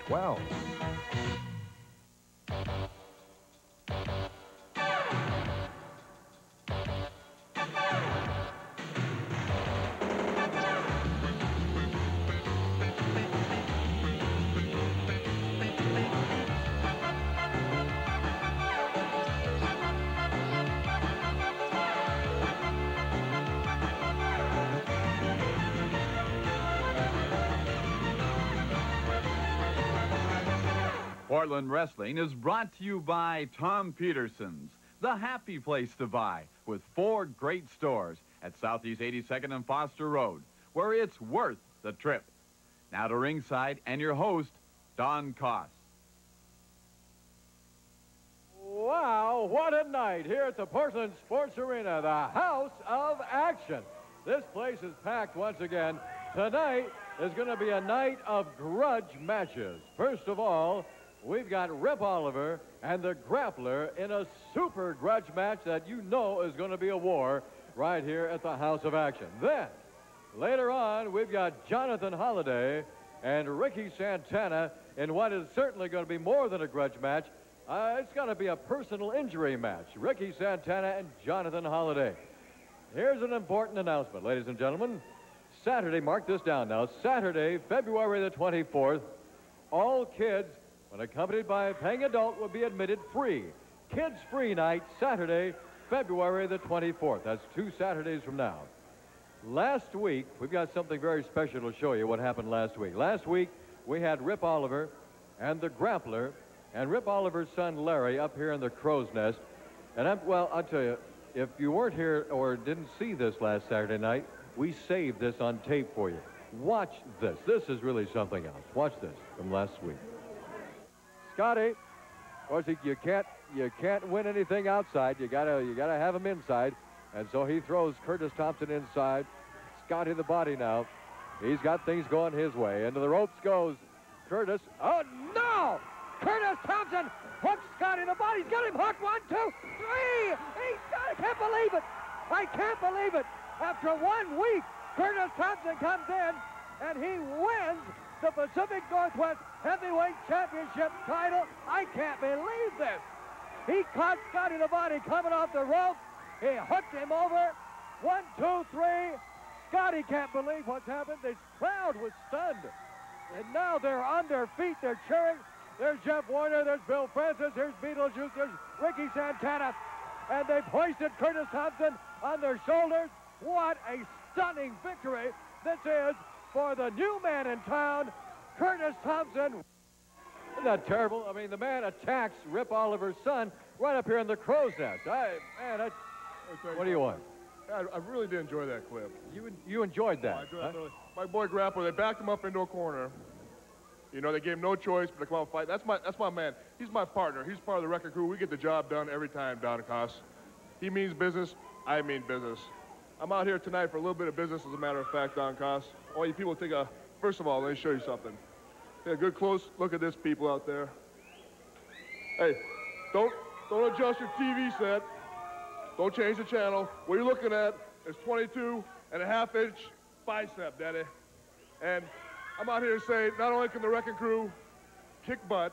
12. Portland Wrestling is brought to you by Tom Peterson's, the happy place to buy, with 4 great stores at Southeast 82nd and Foster Road, where it's worth the trip. Now to ringside and your host, Don Koss. Wow, what a night here at the Portland Sports Arena, the house of action. This place is packed once again. Tonight is going to be a night of grudge matches. First of all, we've got Rip Oliver and the Grappler in a super grudge match that you know is going to be a war right here at the House of Action. Then, later on, we've got Jonathan Holliday and Ricky Santana in what is certainly going to be more than a grudge match. It's going to be a personal injury match. Ricky Santana and Jonathan Holliday. Here's an important announcement, ladies and gentlemen. Saturday, mark this down now, Saturday, February the 24th, all kids, when accompanied by a paying adult, will be admitted free. Kids free night, Saturday, February the 24th. That's 2 Saturdays from now. Last week, we've got something very special to show you what happened last week. Last week, we had Rip Oliver and the Grappler and Rip Oliver's son, Larry, up here in the Crow's Nest. And I'll tell you, if you weren't here or didn't see this last Saturday night, we saved this on tape for you. Watch this. This is really something else. Watch this from last week. Scotty, of course, you can't win anything outside. You gotta have him inside, and so he throws Curtis Thompson inside. Scotty the Body now. He's got things going his way. Into the ropes goes Curtis. Oh no! Curtis Thompson hooks Scotty the Body. He's got him hooked. 1, 2, 3. I can't believe it. I can't believe it. After 1 week, Curtis Thompson comes in and he wins the Pacific Northwest Heavyweight Championship title. I can't believe this. He caught Scotty the Body coming off the rope. He hooked him over. 1, 2, 3. Scotty can't believe what's happened. This crowd was stunned. And now they're on their feet. They're cheering. There's Jeff Warner. There's Bill Francis. There's Beetlejuice. There's Ricky Santana. And they've hoisted Curtis Thompson on their shoulders. What a stunning victory this is for the new man in town, Curtis Thompson. Isn't that terrible? I mean, the man attacks Rip Oliver's son right up here in the Crow's Nest. What do you want? I really did enjoy that clip. You enjoyed that? I enjoyed that. My boy Grappler, they backed him up into a corner. You know, they gave him no choice but to come out and fight. That's my man. He's my partner. He's part of the record crew. We get the job done every time, Don Koss. He means business. I mean business. I'm out here tonight for a little bit of business, as a matter of fact, Don Koss. I want you people to take first of all, let me show you something. Take a good close look at this, people out there. Hey, don't adjust your TV set. Don't change the channel. What you're looking at is 22.5-inch bicep, Daddy. And I'm out here to say, not only can the wrecking crew kick butt,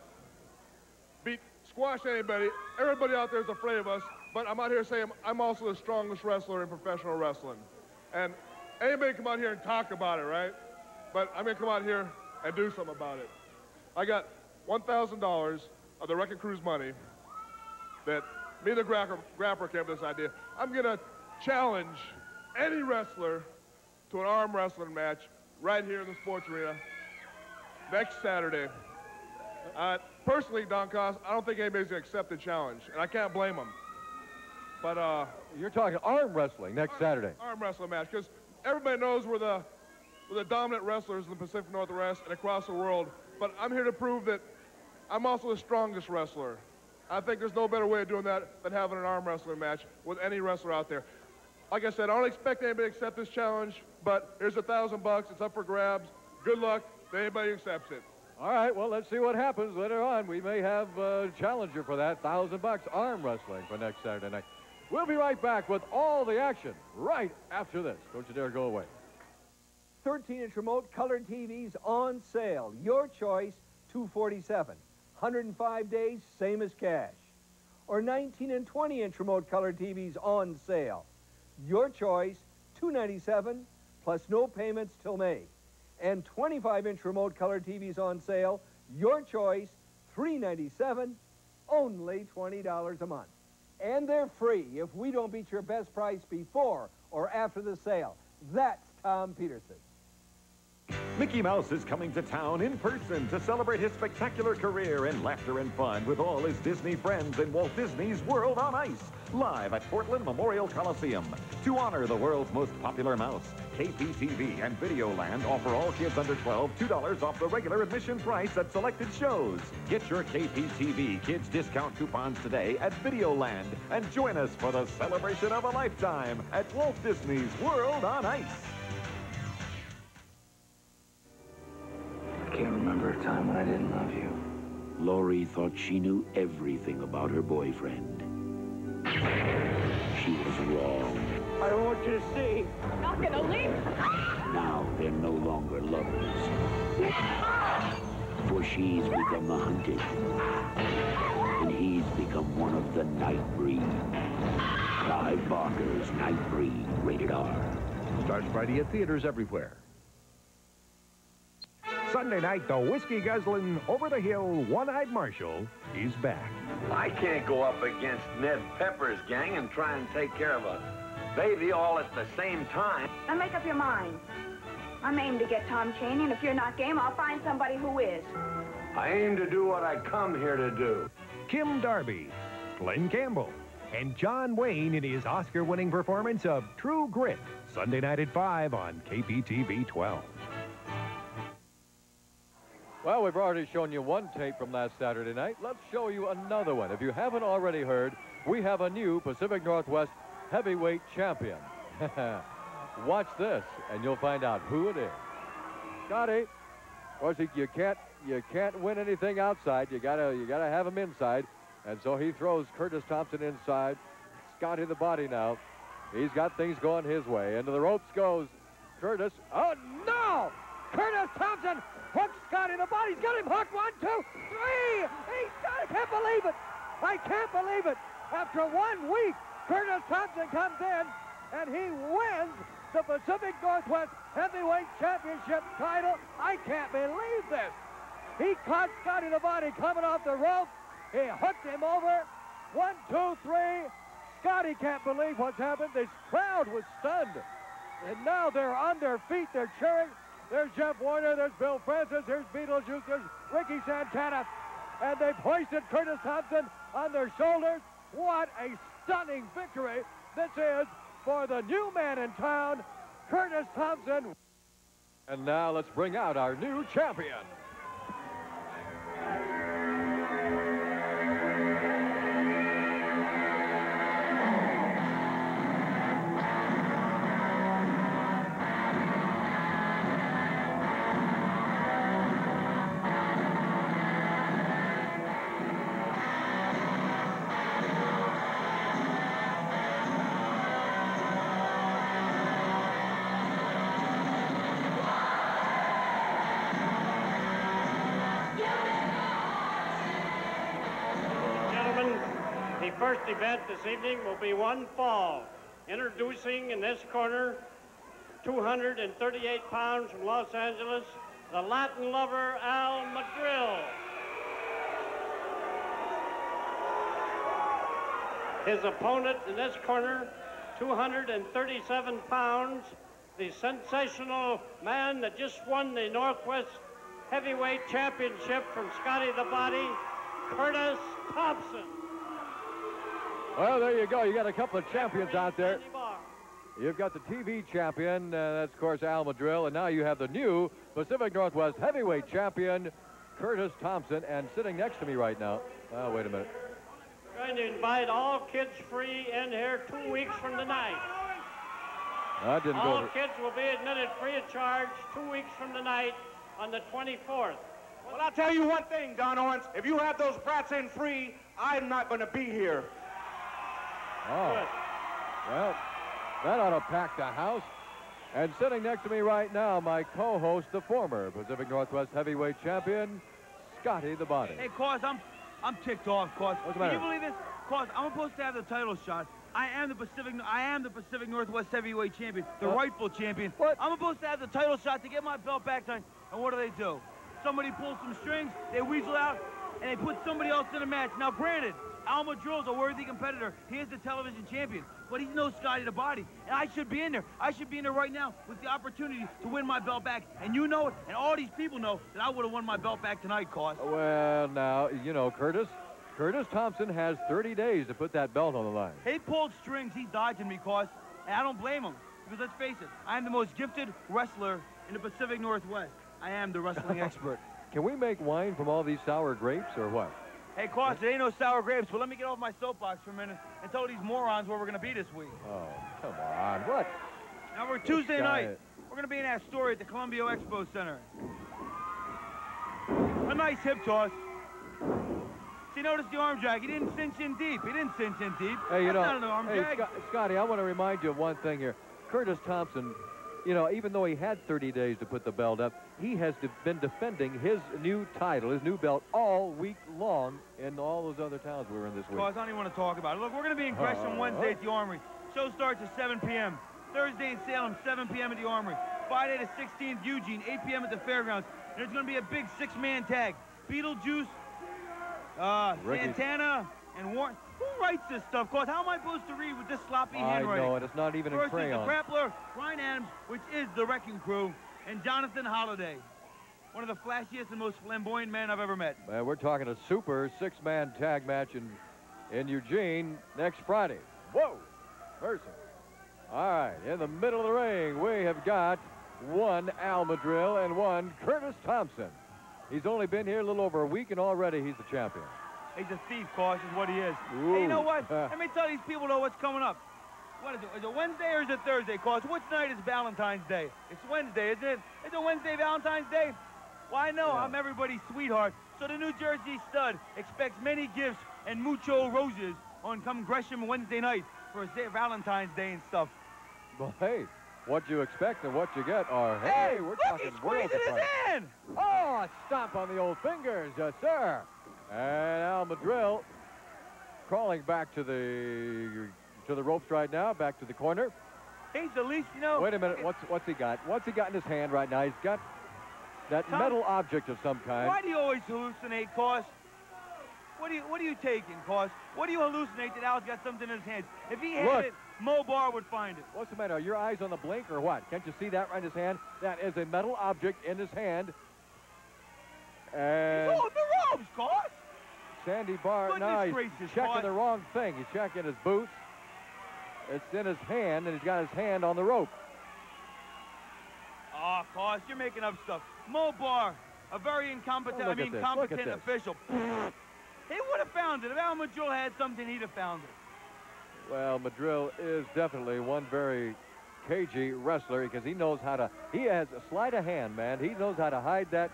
squash anybody, everybody out there is afraid of us, but I'm out here saying I'm also the strongest wrestler in professional wrestling. And anybody come out here and talk about it, right? But I'm going to come out here and do something about it. I got $1,000 of the wrecking crew's money that me and the Grappler came up with this idea. I'm going to challenge any wrestler to an arm wrestling match right here in the sports arena next Saturday. Personally, Don Koss, I don't think anybody's going to accept the challenge, and I can't blame them. But you're talking arm wrestling next Saturday. Arm wrestling match, because everybody knows we're the dominant wrestlers in the Pacific Northwest and across the world. But I'm here to prove that I'm also the strongest wrestler. I think there's no better way of doing that than having an arm wrestling match with any wrestler out there. Like I said, I don't expect anybody to accept this challenge, but here's $1,000. It's up for grabs. Good luck to anybody who accepts it. All right, well, let's see what happens later on. We may have a challenger for that, $1,000 arm wrestling for next Saturday night. We'll be right back with all the action right after this. Don't you dare go away. 13-inch remote color TVs on sale. Your choice, $247. 105 days, same as cash. Or 19 and 20-inch remote color TVs on sale. Your choice, $297 plus no payments till May. And 25-inch remote color TVs on sale, your choice, $397, only $20 a month. And they're free if we don't beat your best price before or after the sale. That's Tom Peterson. Mickey Mouse is coming to town in person to celebrate his spectacular career in laughter and fun with all his Disney friends in Walt Disney's World on Ice, live at Portland Memorial Coliseum. To honor the world's most popular mouse, KPTV and Videoland offer all kids under 12 $2 off the regular admission price at selected shows. Get your KPTV Kids discount coupons today at Videoland and join us for the celebration of a lifetime at Walt Disney's World on Ice. I can't remember a time when I didn't love you. Lori thought she knew everything about her boyfriend. She was wrong. I want you to see. Not gonna leave. Now they're no longer lovers. For she's become the hunted. And he's become one of the night breed. Clive Barker's Night Breed, rated R. Starts Friday at theaters everywhere. Sunday night, the whiskey-guzzling, over-the-hill, one-eyed Marshal is back. I can't go up against Ned Pepper's gang and try and take care of a baby all at the same time. Now make up your mind. I'm aiming to get Tom Chaney, and if you're not game, I'll find somebody who is. I aim to do what I come here to do. Kim Darby, Glenn Campbell, and John Wayne in his Oscar-winning performance of True Grit. Sunday night at 5 on KPTV 12. Well, we've already shown you one tape from last Saturday night. Let's show you another one. If you haven't already heard, we have a new Pacific Northwest heavyweight champion. Watch this, and you'll find out who it is. Scotty, of course, you can't win anything outside. You gotta have him inside, and so he throws Curtis Thompson inside. Scotty the Body now. He's got things going his way. Into the ropes goes Curtis. Oh no! Curtis Thompson hooks Scotty the Body. He's got him hooked. 1, 2, 3. I can't believe it. I can't believe it. After 1 week, Curtis Thompson comes in, and he wins the Pacific Northwest Heavyweight Championship title. I can't believe this. He caught Scotty the Body coming off the rope. He hooked him over. 1, 2, 3. Scotty can't believe what's happened. This crowd was stunned. And now they're on their feet. They're cheering. There's Jeff Warner, there's Bill Francis, there's Beetlejuice, there's Ricky Santana. And they've hoisted Curtis Thompson on their shoulders. What a stunning victory this is for the new man in town, Curtis Thompson. And now let's bring out our new champion. The first event this evening will be one fall. Introducing in this corner, 238 pounds from Los Angeles, the Latin lover, Al Madril. His opponent in this corner, 237 pounds, the sensational man that just won the Northwest Heavyweight Championship from Scotty the Body, Curtis Thompson. Well, there you go. You got a couple of champions out there. You've got the TV champion, that's, of course, Al Madril, and now you have the new Pacific Northwest heavyweight champion, Curtis Thompson, and sitting next to me right now. Oh, wait a minute. We're going to invite all kids free in here 2 weeks from tonight. I didn't all go kids will be admitted free of charge 2 weeks from tonight on the 24th. Well, I'll tell you one thing, Don Owens. If you have those brats in free, I'm not going to be here. Oh, good. Well, that ought to pack the house. And sitting next to me right now, my co-host, the former Pacific Northwest heavyweight champion, Scotty the Body. Hey, Cause, I'm ticked off, Cause. What's the Can matter? you believe this? Cause, I'm supposed to have the title shot. I am the Pacific Northwest Heavyweight Champion, the rightful champion. What? I'm supposed to have the title shot to get my belt back tonight. And what do? Somebody pulls some strings, they weasel out, and they put somebody else in the match. Now, granted, Madril's a worthy competitor. He is the television champion, but he's no Scotty the Body. And I should be in there. I should be in there right now with the opportunity to win my belt back. And you know it, and all these people know that I would have won my belt back tonight, Cause. Well, now, you know, Curtis Thompson has 30 days to put that belt on the line. He pulled strings, he's dodging me, Cause. And I don't blame him, because let's face it, I am the most gifted wrestler in the Pacific Northwest. I am the wrestling expert. Can we make wine from all these sour grapes, or what? Hey, Cause, there ain't no sour grapes, but let me get off my soapbox for a minute and tell these morons where we're going to be this week. Oh, come on. What? Now, we're Tuesday night. We're going to be in Astoria at the Columbia Expo Center. A nice hip toss. See, notice the arm drag. He didn't cinch in deep. Hey, you That's know, not an arm drag. Scotty, I want to remind you of one thing here. Curtis Thompson, you know, even though he had 30 days to put the belt up, he has been defending his new title, his new belt, all week long in all those other towns we were in this week. Cause, I don't even want to talk about it. Look, we're going to be in Gresham Wednesday at the Armory. Show starts at 7 p.m. Thursday in Salem, 7 p.m. at the Armory. Friday the 16th, Eugene, 8 p.m. at the Fairgrounds. And there's going to be a big six-man tag. Beetlejuice, Santana, and Warren. Who writes this stuff, Cause? How am I supposed to read with this sloppy handwriting? I know it. It's not even in crayon. The Grappler, Ryan Adams, which is the Wrecking Crew, and Jonathan Holliday. One of the flashiest and most flamboyant men I've ever met. Man, we're talking a super six-man tag match in Eugene next Friday. Whoa! Person. All right, in the middle of the ring, we have got one Al Madril and one Curtis Thompson. He's only been here a little over a week, and already he's the champion. He's a thief, Cause, is what he is. Ooh. Hey, you know what? Let me tell these people know what's coming up. What is it? Is it Wednesday or is it Thursday, Cause? Which night is Valentine's Day? It's Wednesday, isn't it? Is it Wednesday Valentine's Day? Well, I know I'm everybody's sweetheart. So the New Jersey Stud expects many gifts and mucho roses on come Gresham Wednesday night for Valentine's Day and stuff. Well, hey, what you expect and what you get are, hey, we're talking world his hand! Oh, a stomp on the old fingers, yes, sir. And Al Madril crawling back to the ropes right now, back to the corner. He's the least, you know. Wait a minute, what's he got? What's he got in his hand right now? He's got that metal object of some kind. Why do you always hallucinate, Cause? What are you taking, Cause? What do you hallucinate that Al's got something in his hands? If he had it, Mo Barr would find it. What's the matter? Are your eyes on the blink or what? Can't you see that right in his hand? That is a metal object in his hand. And he's on the ropes, Cause. Sandy Barr, no, he's checking the wrong thing. He's checking his boots. It's in his hand, and he's got his hand on the rope. Oh, Cause, you're making up stuff. Mo Barr, a very incompetent, competent official. He would have found it. If Al Madril had something, he'd have found it. Well, Madril is definitely one very cagey wrestler because he knows how to, he has a sleight of hand, man. He knows how to hide that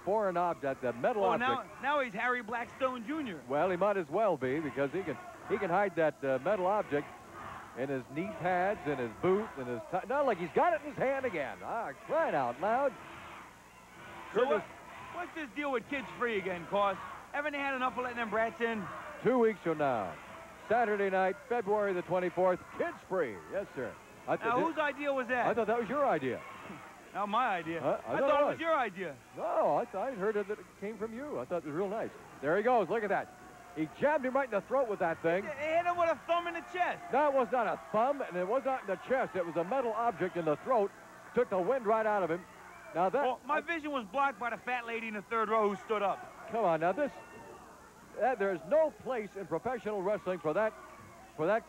foreign object, that metal object. Now he's Harry Blackstone Jr. Well, he might as well be because he can hide that metal object in his knee pads, in his boots, in his no, like he's got it in his hand again. Ah, crying out loud. So what's this deal with Kids Free again, Cause? Haven't they had enough of letting them brats in? 2 weeks from now, Saturday night, February the 24th, Kids Free. Yes, sir. Now, whose idea was that? I thought that was your idea. Not my idea. I thought it was your idea. No, I heard that it came from you. I thought it was real nice. There he goes. Look at that. He jabbed him right in the throat with that thing. They hit him with a thumb in the chest. That was not a thumb, and it was not in the chest. It was a metal object in the throat. Took the wind right out of him. Now that... Well, my vision was blocked by the fat lady in the third row who stood up. Come on, now there's no place in professional wrestling for that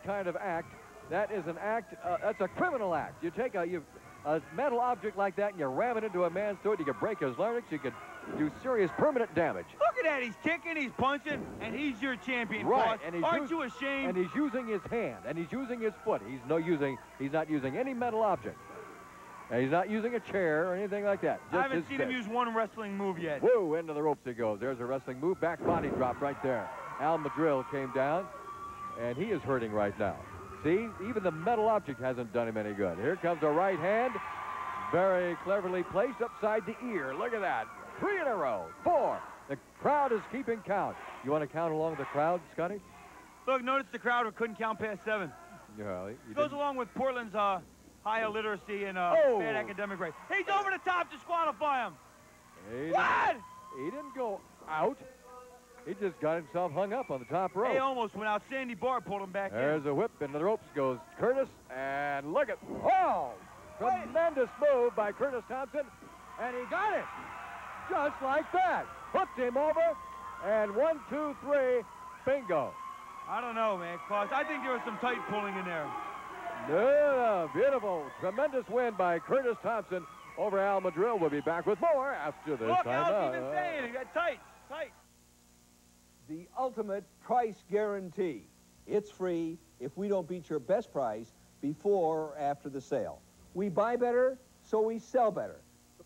kind of act. That is an act, that's a criminal act. You take a metal object like that and you ram it into a man's throat, you can break his larynx, you can do serious permanent damage. Look at that, he's kicking, he's punching, and he's your champion, right? Boss. And aren't you ashamed? And he's using his hand, and he's using his foot. He's not using any metal object. And he's not using a chair or anything like that. I haven't seen him use one wrestling move yet. Whoa, into the ropes he goes. There's a wrestling move, back body drop right there. Al Madril came down, and he is hurting right now. See, even the metal object hasn't done him any good. Here comes a right hand, very cleverly placed upside the ear. Look at that. 3 in a row. 4. The crowd is keeping count. You want to count along the crowd, Scotty? Look, notice the crowd couldn't count past 7. Yeah, Goes along with Portland's high illiteracy and bad academic grade. He's over the top, disqualify him. What? He didn't go out. He just got himself hung up on the top rope. He almost went out. Sandy Barr pulled him back There's a whip. Into the ropes goes Curtis. And look at, oh, tremendous move by Curtis Thompson. And he got it. Just like that. Hooked him over. And 1, 2, 3, bingo. I don't know, man, Claus. I think there was some tight pulling in there. Yeah, beautiful. Tremendous win by Curtis Thompson over Al Madril. We'll be back with more after this Look, time. Al's even saying he got tight. The ultimate price guarantee. It's free if we don't beat your best price before or after the sale. We buy better, so we sell better.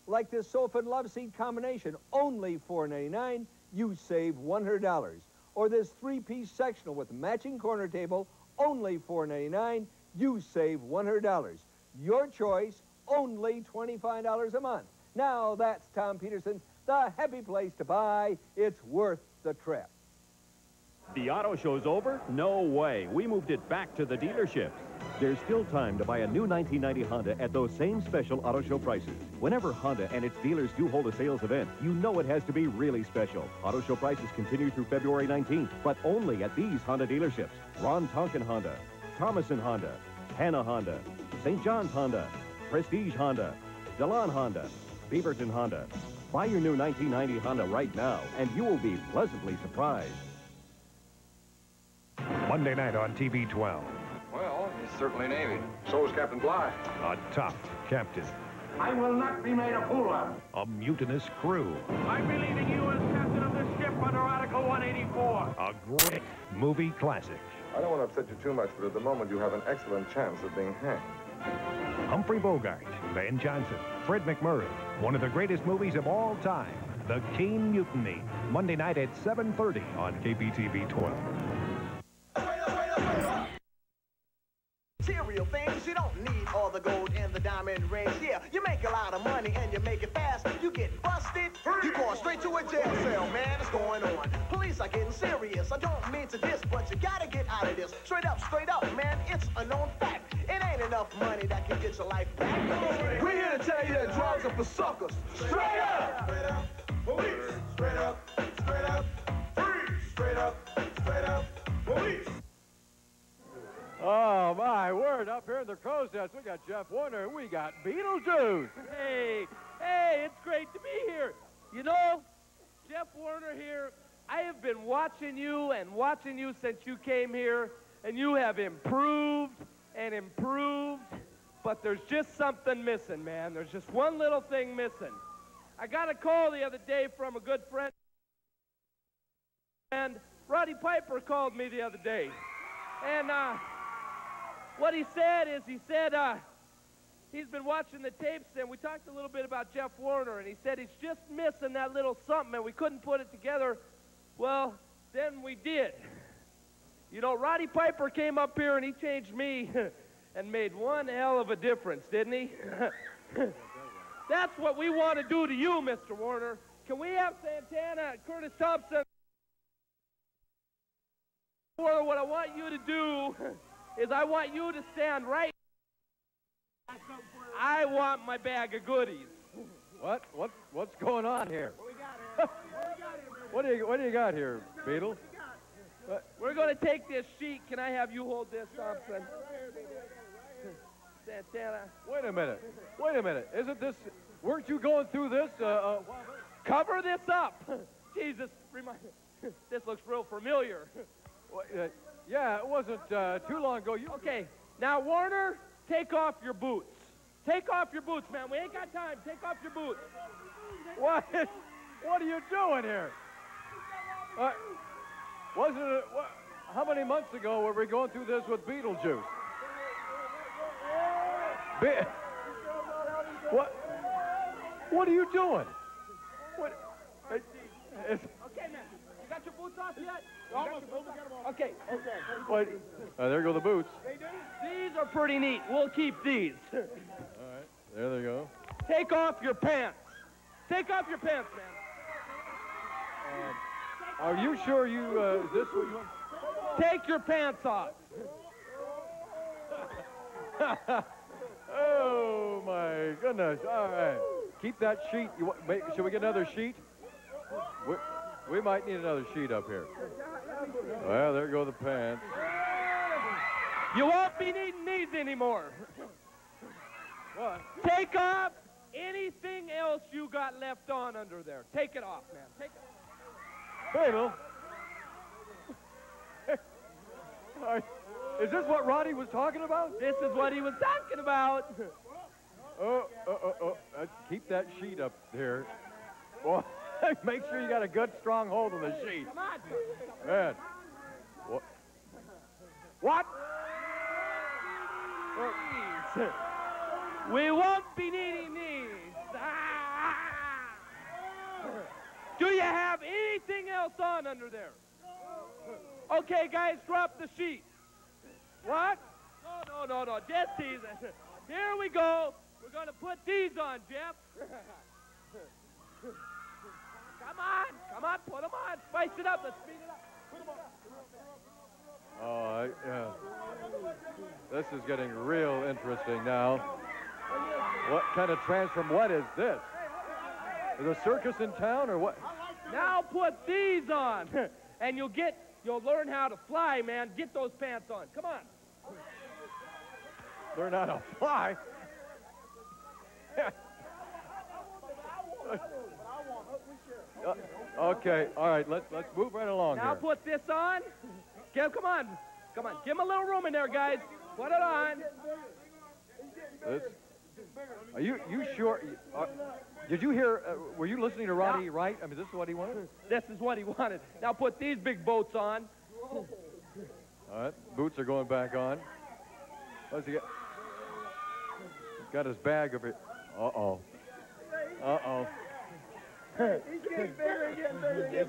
Like this sofa and love seat combination, only $4.99, you save $100. Or this 3-piece sectional with matching corner table, only $4.99, you save $100. Your choice, only $25 a month. Now that's Tom Peterson, the happy place to buy. It's worth the trip. The auto show's over? No way. We moved it back to the dealerships. There's still time to buy a new 1990 Honda at those same special auto show prices. Whenever Honda and its dealers do hold a sales event, you know it has to be really special. Auto show prices continue through February 19th, but only at these Honda dealerships. Ron Tonkin Honda, Thomason Honda, Hannah Honda, St. John's Honda, Prestige Honda, Delon Honda, Beaverton Honda. Buy your new 1990 Honda right now, and you will be pleasantly surprised. Monday night on TV 12. Well, he's certainly Navy. So is Captain Bligh. A tough captain. I will not be made a fool of. A mutinous crew. I believe in you as captain of this ship under Article 184. A great movie classic. I don't want to upset you too much, but at the moment you have an excellent chance of being hanged. Humphrey Bogart, Van Johnson, Fred McMurray. One of the greatest movies of all time. The Kane Mutiny. Monday night at 7:30 on KPTV 12. Material things, you don't need all the gold and the diamond rings. Yeah, you make a lot of money and you make it fast. You get busted, you going straight to a jail cell, man. It's going on. Police are getting serious. I don't mean to diss, but you gotta get out of this. Straight up, man. It's a known fact. It ain't enough money that can get your life back. We're here to tell you that drugs are for suckers. Straight up! Straight up, police. Straight up, freeze. Straight up, police. Oh, my word. Up here in the crow's nest, we got Jeff Warner, and we got Beetlejuice. Hey, it's great to be here. You know, Jeff Warner here, I have been watching you since you came here, and you have improved and improved, but there's just something missing, man. There's just one little thing missing. I got a call the other day from a good friend, and Roddy Piper called me the other day, and, what he said is, he's been watching the tapes, and we talked a little bit about Jeff Warner, and he said he's just missing that little something, and we couldn't put it together. Well, then we did. You know, Roddy Piper came up here, and he changed me and made one hell of a difference, didn't he? That's what we want to do to you, Mr. Warner. Can we have Santana, Curtis Thompson? Or what I want you to do is I want you to stand right. I want my bag of goodies. What's going on here? What do you got here, Beetle? We're going to take this sheet. Can I have you hold this, Thompson? Santana. Wait a minute. Isn't this? Weren't you going through this? Cover this up. Jesus, this looks real familiar. Yeah, it wasn't too long ago. Okay, now, Warner, take off your boots. Take off your boots, man. We ain't got time. Take off your boots. What are you doing here? Wasn't it? How many months ago were we going through this with Beetlejuice? What are you doing? Okay, man. You got your boots off yet? Okay. Wait, there go the boots. These are pretty neat. We'll keep these. All right, there they go. Take off your pants. Take off your pants, man. Are you sure you, is this what you want? Take your pants off. Oh, my goodness. All right. Keep that sheet. Should we get another sheet? We might need another sheet up here. Well, there go the pants. You won't be needing these anymore. What? Take off anything else you got left on under there. Take it off, man. Take it off. Beetle. Is this what Roddy was talking about? This is what he was talking about. Oh. Keep that sheet up there. Boy, make sure you got a good, strong hold on the sheet. Come on. Man. What? We won't be needing these. Do you have anything else on under there? Okay, guys, drop the sheet. What? No. Just teasing. Here we go. We're going to put these on, Jeff. Come on, put them on. Spice it up. Let's speed it up. Put them on. Oh, yeah. This is getting real interesting now. What kind of transform? What is this? Is a circus in town or what? Now put these on, and you'll learn how to fly, man. Get those pants on. Come on. Learn how to fly? Okay, all right, let's move right along now here. Put this on. Come on. Give him a little room in there, guys. Put it on. Are you sure? Did you hear, were you listening to Roddy right? I mean, this is what he wanted? This is what he wanted. Now put these big boats on. All right, boots are going back on. What's he got? He's got his bag over here. Uh-oh. He's getting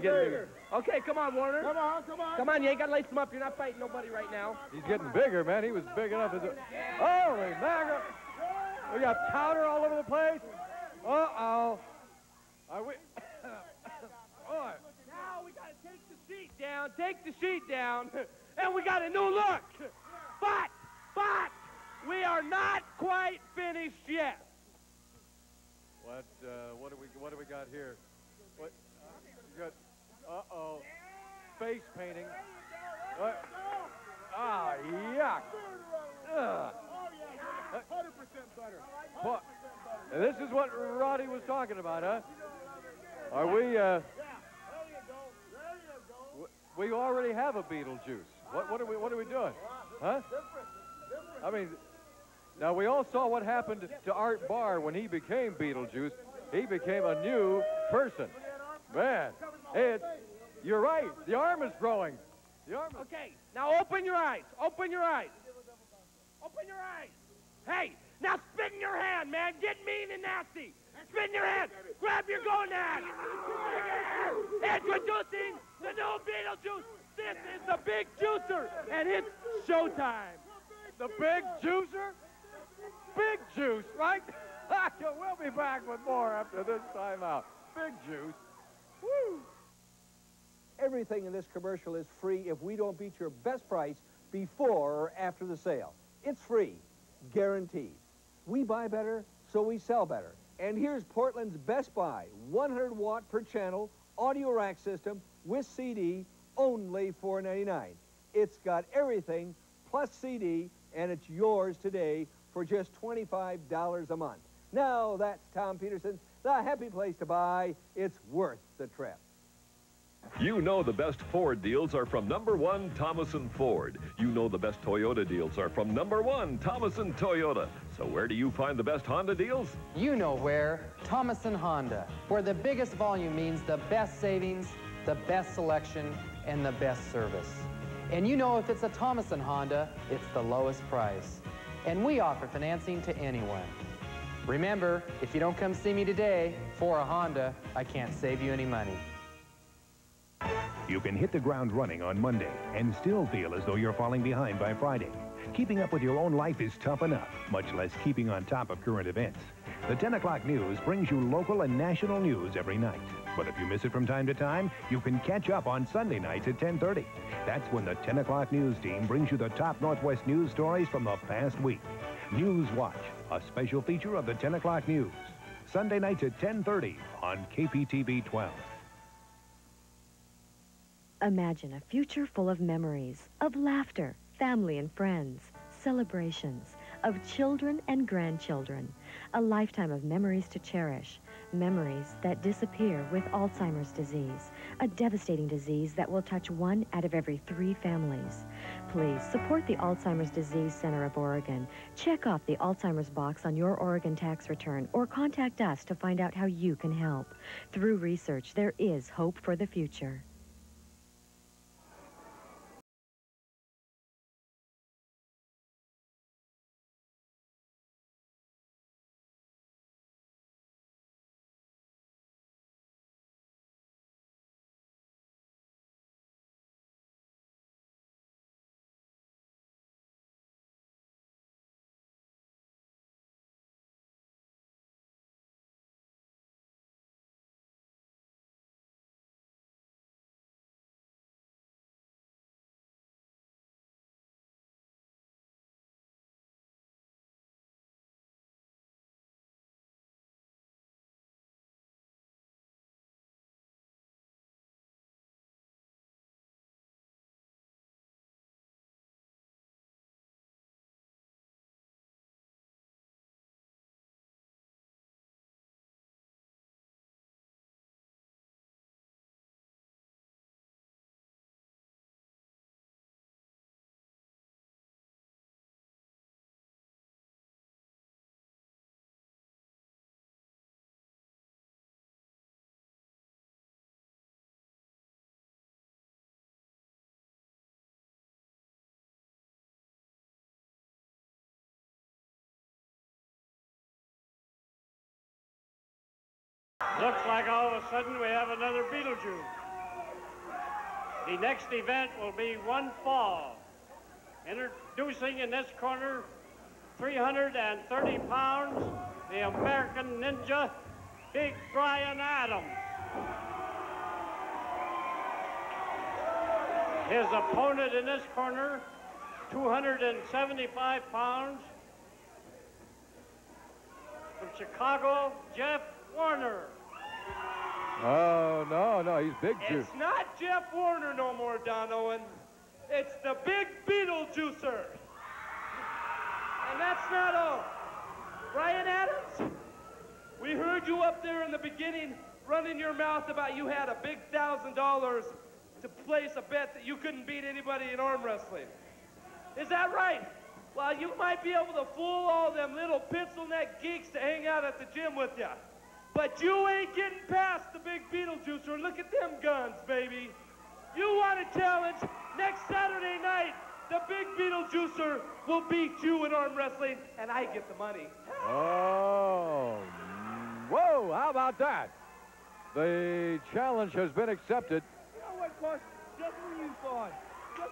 bigger. Okay, come on, Warner. Come on, you ain't got to lace him up. You're not fighting nobody right now. He's getting bigger, man. He was big enough. Holy mackerel. We got powder all over the place. Uh-oh. Are we... Boy. Now we got to take the sheet down, and we got a new look. But, we are not quite finished yet. What do we got here? What? We got, uh-oh. Face painting. Yuck. 100% better. What? And this is what Roddy was talking about, huh? Are we, we already have a Beetlejuice. What are we doing? Huh? I mean, now we all saw what happened to Art Barr when he became Beetlejuice. He became a new person. Man, you're right. The arm is growing. Okay, now open your eyes. Open your eyes. Hey, now spit in your hand, man. Get mean and nasty. Spit in your hand. Grab your gonad. Introducing the new Beetlejuice. This is the Big Juicer, and it's showtime. The Big Juicer? Big Juice, right? We'll be back with more after this time out. Big Juice. Woo! Everything in this commercial is free if we don't beat your best price before or after the sale. It's free, guaranteed. We buy better, so we sell better. And here's Portland's best buy, 100 watt per channel, audio rack system with CD, only $4.99. It's got everything plus CD, and it's yours today for just $25 a month. Now that's Tom Peterson's The Happy Place to Buy. It's worth the trip. You know the best Ford deals are from #1 Thomason Ford. You know the best Toyota deals are from #1 Thomason Toyota. So where do you find the best Honda deals? You know where. Thomason Honda, where the biggest volume means the best savings, the best selection, and the best service. And you know if it's a Thomason Honda, it's the lowest price. And we offer financing to anyone. Remember, if you don't come see me today for a Honda, I can't save you any money. You can hit the ground running on Monday and still feel as though you're falling behind by Friday. Keeping up with your own life is tough enough, much less keeping on top of current events. The 10 o'clock news brings you local and national news every night. But if you miss it from time to time, you can catch up on Sunday nights at 10:30. That's when the 10 o'clock news team brings you the top Northwest news stories from the past week. News Watch, a special feature of the 10 o'clock news. Sunday nights at 10:30 on KPTV 12. Imagine a future full of memories, of laughter, family and friends, celebrations, of children and grandchildren. A lifetime of memories to cherish. Memories that disappear with Alzheimer's disease, a devastating disease that will touch 1 out of every 3 families. Please support the Alzheimer's Disease Center of Oregon. Check off the Alzheimer's box on your Oregon tax return or contact us to find out how you can help. Through research, there is hope for the future. Looks like all of a sudden we have another Beetlejuice. The next event will be one fall. Introducing in this corner, 330 pounds, the American Ninja, Big Brian Adams. His opponent in this corner, 275 pounds, from Chicago, Jeff Warner. Oh, no, he's Big Juice. It's not Jeff Warner no more, Don Owen. It's the Big Beetlejuicer. And that's not all. Brian Adams, we heard you up there in the beginning running your mouth about you had a big $1,000 to place a bet that you couldn't beat anybody in arm wrestling. Is that right? Well, you might be able to fool all them little pencil neck geeks to hang out at the gym with you. But you ain't getting past the Big Beetlejuicer. Look at them guns, baby. You want a challenge? Next Saturday night, the Big Beetlejuicer will beat you in arm wrestling, and I get the money. Oh, whoa, how about that? The challenge has been accepted. You know what, Bush? Just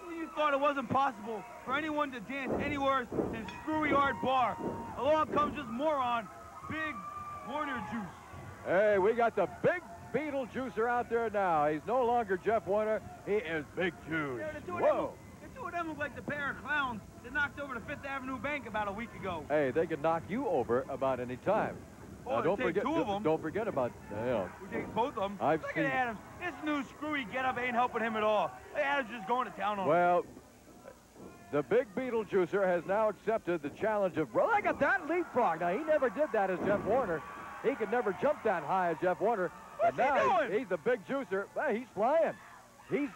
when you thought it wasn't possible for anyone to dance anywhere in Screwy Yard Bar, along comes this moron, Big Warner Juice. Hey, we got the Big Beetlejuicer out there now. He's no longer Jeff Warner. He is Big Juice. Yeah, the Whoa. two of them look like the pair of clowns that knocked over the Fifth Avenue Bank about a week ago. Hey, they could knock you over about any time. Oh, don't take forget, two of them. Don't forget about, We take both of them. I've Look seen- at Adams. This new screwy getup ain't helping him at all. Adams just going to town on him. Well, the Big Beetlejuicer has now accepted the challenge of, well, look at that leapfrog. Now, he never did that as Jeff Warner. He could never jump that high as Jeff Warner. What's but now he doing? he's the Big Juicer. Well, he's flying. He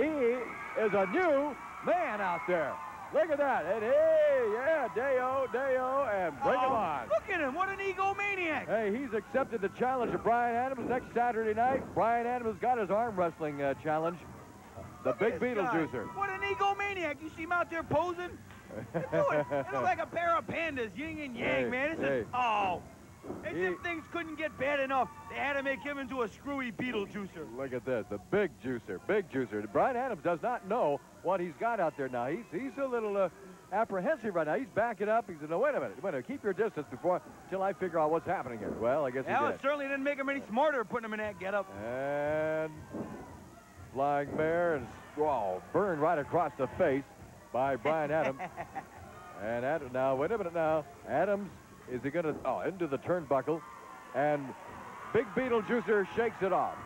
is a new man out there. Look at that. And hey, yeah, Day-O, and bring him on. Look at him. What an egomaniac. Hey, he's accepted the challenge of Brian Adams next Saturday night. Brian Adams got his arm wrestling challenge. The Big Beetlejuicer. What an egomaniac. You see him out there posing? They look like a pair of pandas, yin and yang, Hey, man. This hey. is, as if things couldn't get bad enough, they had to make him into a screwy Beetlejuicer. Look at this, the Big Juicer, Big Juicer. Brian Adams does not know what he's got out there now. He's a little apprehensive right now. He's backing up. He said, no, wait a minute. Keep your distance until I figure out what's happening here. Well, I guess he did. It certainly didn't make him any smarter putting him in that getup. And flying bear and burned right across the face by Brian Adams. And Adams, now, wait a minute now. Adams, is he going to, into the turnbuckle. And Big Beetlejuicer shakes it off.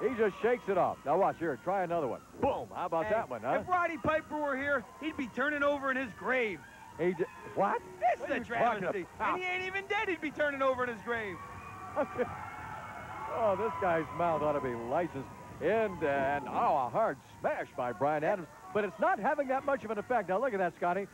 He just shakes it off. Now watch here. Try another one. Boom. How about that one, huh? If Roddy Piper were here, he'd be turning over in his grave. What? This is a travesty. And he ain't even dead. He'd be turning over in his grave. Oh, this guy's mouth ought to be licensed. And a hard smash by Brian Adams. But it's not having that much of an effect. Now look at that, Scotty.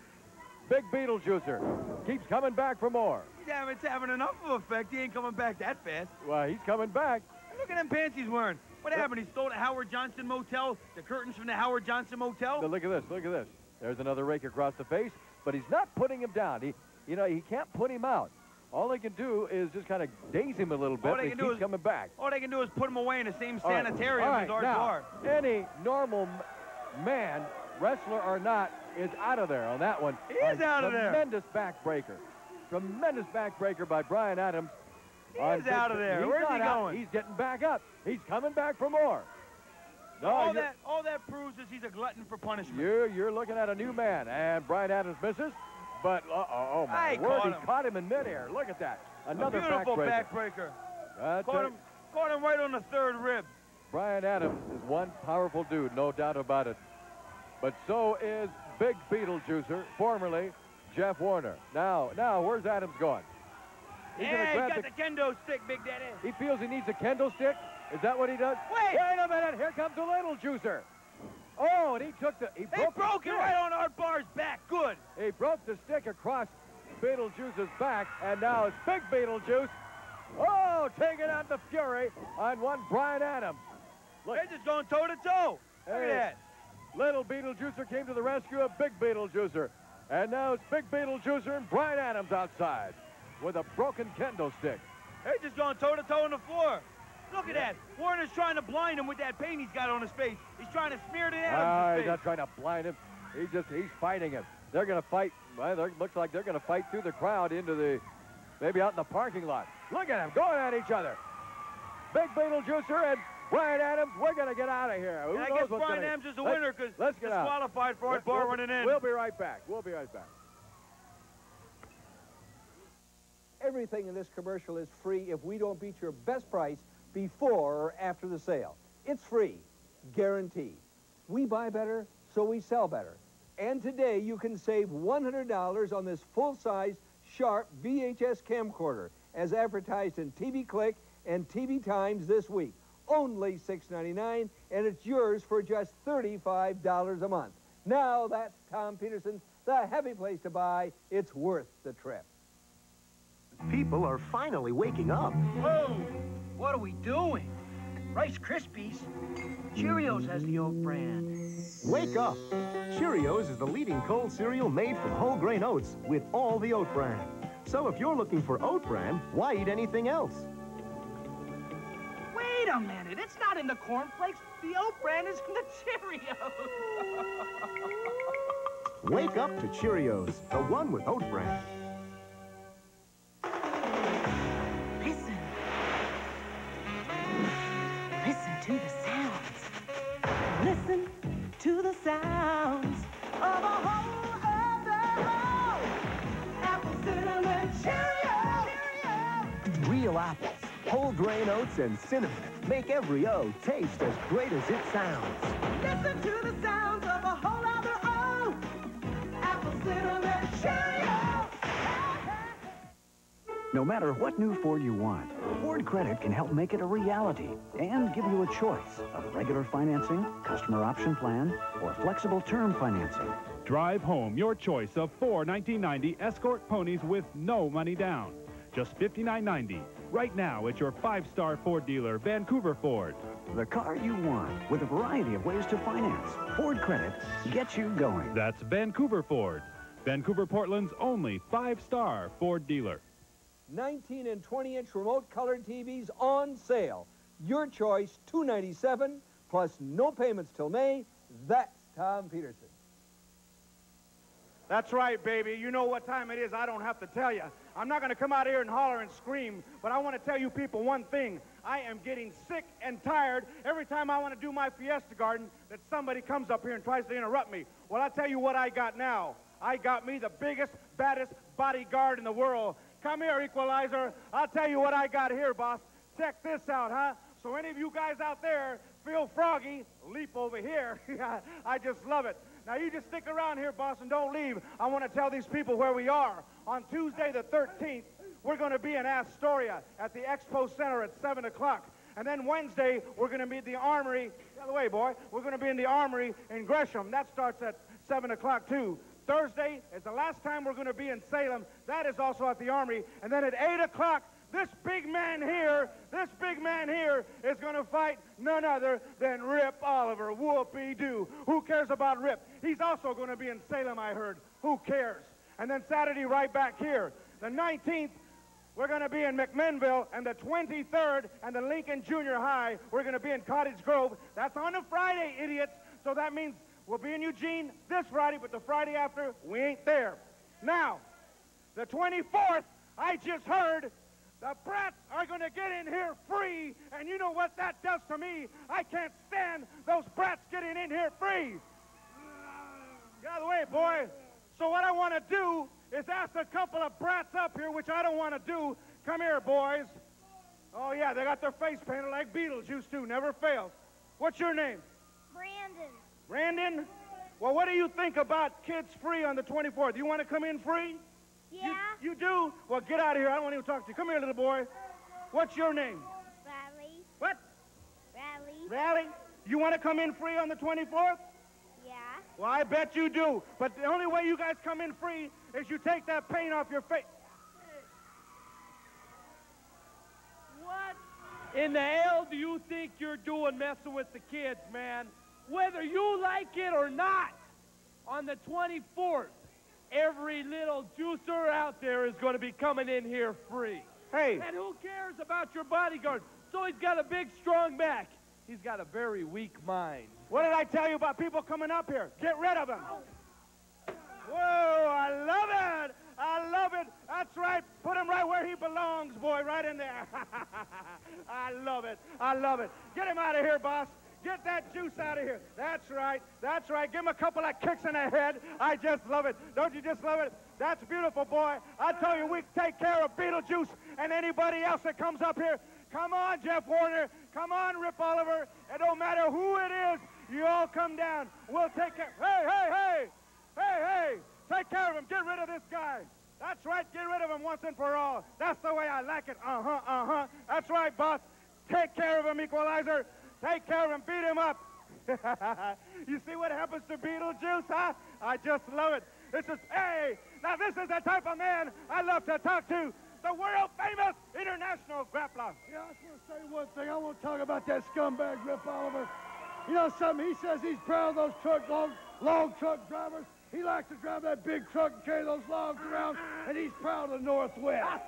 Big Beetlejuicer keeps coming back for more. It's having enough of an effect. He ain't coming back that fast. Well, he's coming back. Look at them pants he's wearing. What happened? He stole the Howard Johnson Motel, the curtains from the Howard Johnson Motel? Now, look at this. Look at this. There's another rake across the face, but he's not putting him down. He can't put him out. All they can do is just kind of daze him a little bit, and he keeps coming back. All they can do is put him away in the same sanitarium as Art now, Barr. Any normal man, wrestler or not, is out of there on that one. He is out of there. Tremendous backbreaker. Tremendous backbreaker by Brian Adams. He's out of there. Where's he going? He's getting back up. He's coming back for more. No, all that proves is he's a glutton for punishment. You're looking at a new man, and Brian Adams misses, but oh my word, he caught him in midair. Look at that. Another beautiful backbreaker. Caught him right on the third rib. Brian Adams is one powerful dude, no doubt about it. But so is Big Beetlejuicer, formerly Jeff Warner. Now, where's Adams going? He's got the kendo stick, Big Daddy. He feels he needs a kendo stick? Is that what he does? Wait a minute. Here comes the little juicer. Oh, and he broke it right on Art Barr's back. Good. He broke the stick across Beetlejuice's back, and now it's Big Beetlejuice. Oh, taking out the fury on one Brian Adams. Look. They're just going toe-to-toe. Look at that. Little Beetlejuicer came to the rescue of Big Beetlejuicer. And now it's Big Beetlejuicer and Brian Adams outside with a broken kendo stick. They're just going toe-to-toe on the floor. Look at that. Warner's trying to blind him with that paint he's got on his face. He's trying to smear it in Adams' face. He's not trying to blind him. He's fighting him. They're going to fight. Well, looks like they're going to fight through the crowd into maybe out in the parking lot. Look at them going at each other. Big Beetlejuicer and Brian Adams, we're going to get out of here. I guess Brian Adams is a winner because disqualified for Art Barr running in. We'll be right back. Everything in this commercial is free if we don't beat your best price before or after the sale. It's free, guaranteed. We buy better, so we sell better. And today you can save $100 on this full-size, sharp VHS camcorder as advertised in TV Click and TV Times this week. Only $6.99, and it's yours for just $35 a month. Now that's Tom Peterson's The Heavy Place to Buy. It's worth the trip. People are finally waking up. Whoa! What are we doing? Rice Krispies? Cheerios has the oat brand. Wake up! Cheerios is the leading cold cereal made from whole grain oats with all the oat brand. So if you're looking for oat brand, why eat anything else? Wait a minute, it's not in the cornflakes. The oat brand is in the Cheerios. Wake up to Cheerios, the one with oat brand. Listen. Listen to the sounds. Listen to the sounds of a whole other world. Apple cinnamon Cheerios. Real apples, whole grain oats, and cinnamon make every O taste as great as it sounds. Listen to the sounds of a whole other O. Apple cinnamon Cheerios. No matter what new Ford you want, Ford Credit can help make it a reality and give you a choice of regular financing, customer option plan, or flexible term financing. Drive home your choice of 4 1990 Escort ponies with no money down. Just $59.90 right now at your 5-star Ford dealer, Vancouver Ford. The car you want with a variety of ways to finance. Ford Credit gets you going. That's Vancouver Ford. Vancouver, Portland's only 5-star Ford dealer. 19 and 20-inch remote-colored TVs on sale. Your choice, $297, plus no payments till May. That's Tom Peterson. That's right, baby. You know what time it is. I don't have to tell you. I'm not going to come out here and holler and scream, but I want to tell you people one thing. I am getting sick and tired every time I want to do my Fiesta garden that somebody comes up here and tries to interrupt me. Well, I'll tell you what I got now. I got me the biggest, baddest bodyguard in the world. Come here, Equalizer. I'll tell you what I got here, boss. Check this out, huh? So any of you guys out there feel froggy, leap over here. I just love it. Now, you just stick around here, boss, and don't leave. I want to tell these people where we are. On Tuesday the 13th, we're going to be in Astoria at the Expo Center at 7 o'clock. And then Wednesday, we're going to be at the Armory. Get out of the way, boy. We're going to be in the Armory in Gresham. That starts at 7 o'clock, too. Thursday is the last time we're going to be in Salem. That is also at the Armory. And then at 8 o'clock, this big man here is going to fight none other than Rip Oliver. Whoopee-doo. Who cares about Rip? He's also going to be in Salem, I heard. Who cares? And then Saturday, right back here. The 19th, we're going to be in McMinnville, and the 23rd and the Lincoln Junior High, we're going to be in Cottage Grove. That's on a Friday, idiots. So that means we'll be in Eugene this Friday, but the Friday after, we ain't there. Now, the 24th, I just heard the brats are going to get in here free, and you know what that does to me? I can't stand those brats getting in here free. Get out of the way, boy. So what I want to do is ask a couple of brats up here, which I don't want to do. Come here, boys. Oh, yeah, they got their face painted like Beetlejuice, too. Never fails. What's your name? Brandon. Brandon? Well, what do you think about kids free on the 24th? You want to come in free? Yeah. You do? Well, get out of here. I don't want to even talk to you. Come here, little boy. What's your name? Riley. What? Riley. Riley? You want to come in free on the 24th? Yeah. Well, I bet you do. But the only way you guys come in free is you take that paint off your face. What in the hell do you think you're doing messing with the kids, man? Whether you like it or not, on the 24th, every little juicer out there is going to be coming in here free. Hey. And who cares about your bodyguard? So he's got a big, strong back. He's got a very weak mind. What did I tell you about people coming up here? Get rid of them. Whoa, I love it. I love it. That's right. Put him right where he belongs, boy, right in there. I love it. I love it. Get him out of here, boss. Get that juice out of here. That's right. That's right. Give him a couple of kicks in the head. I just love it. Don't you just love it? That's beautiful, boy. I tell you, we take care of Beetlejuice and anybody else that comes up here. Come on, Jeff Warner. Come on, Rip Oliver. It don't matter who it is. You all come down. We'll take care. Hey, hey, hey. Hey, hey. Take care of him. Get rid of this guy. That's right. Get rid of him once and for all. That's the way I like it. Uh-huh, uh-huh. That's right, boss. Take care of him, Equalizer. Take care of him. Beat him up. You see what happens to Beetlejuice, huh? I just love it. This is, hey, now this is the type of man I love to talk to. The world-famous international grappler. Yeah, I just want to say one thing. I want to talk about that scumbag, Rip Oliver. You know something? He says he's proud of those log truck drivers. He likes to drive that big truck and carry those logs around, and he's proud of the Northwest.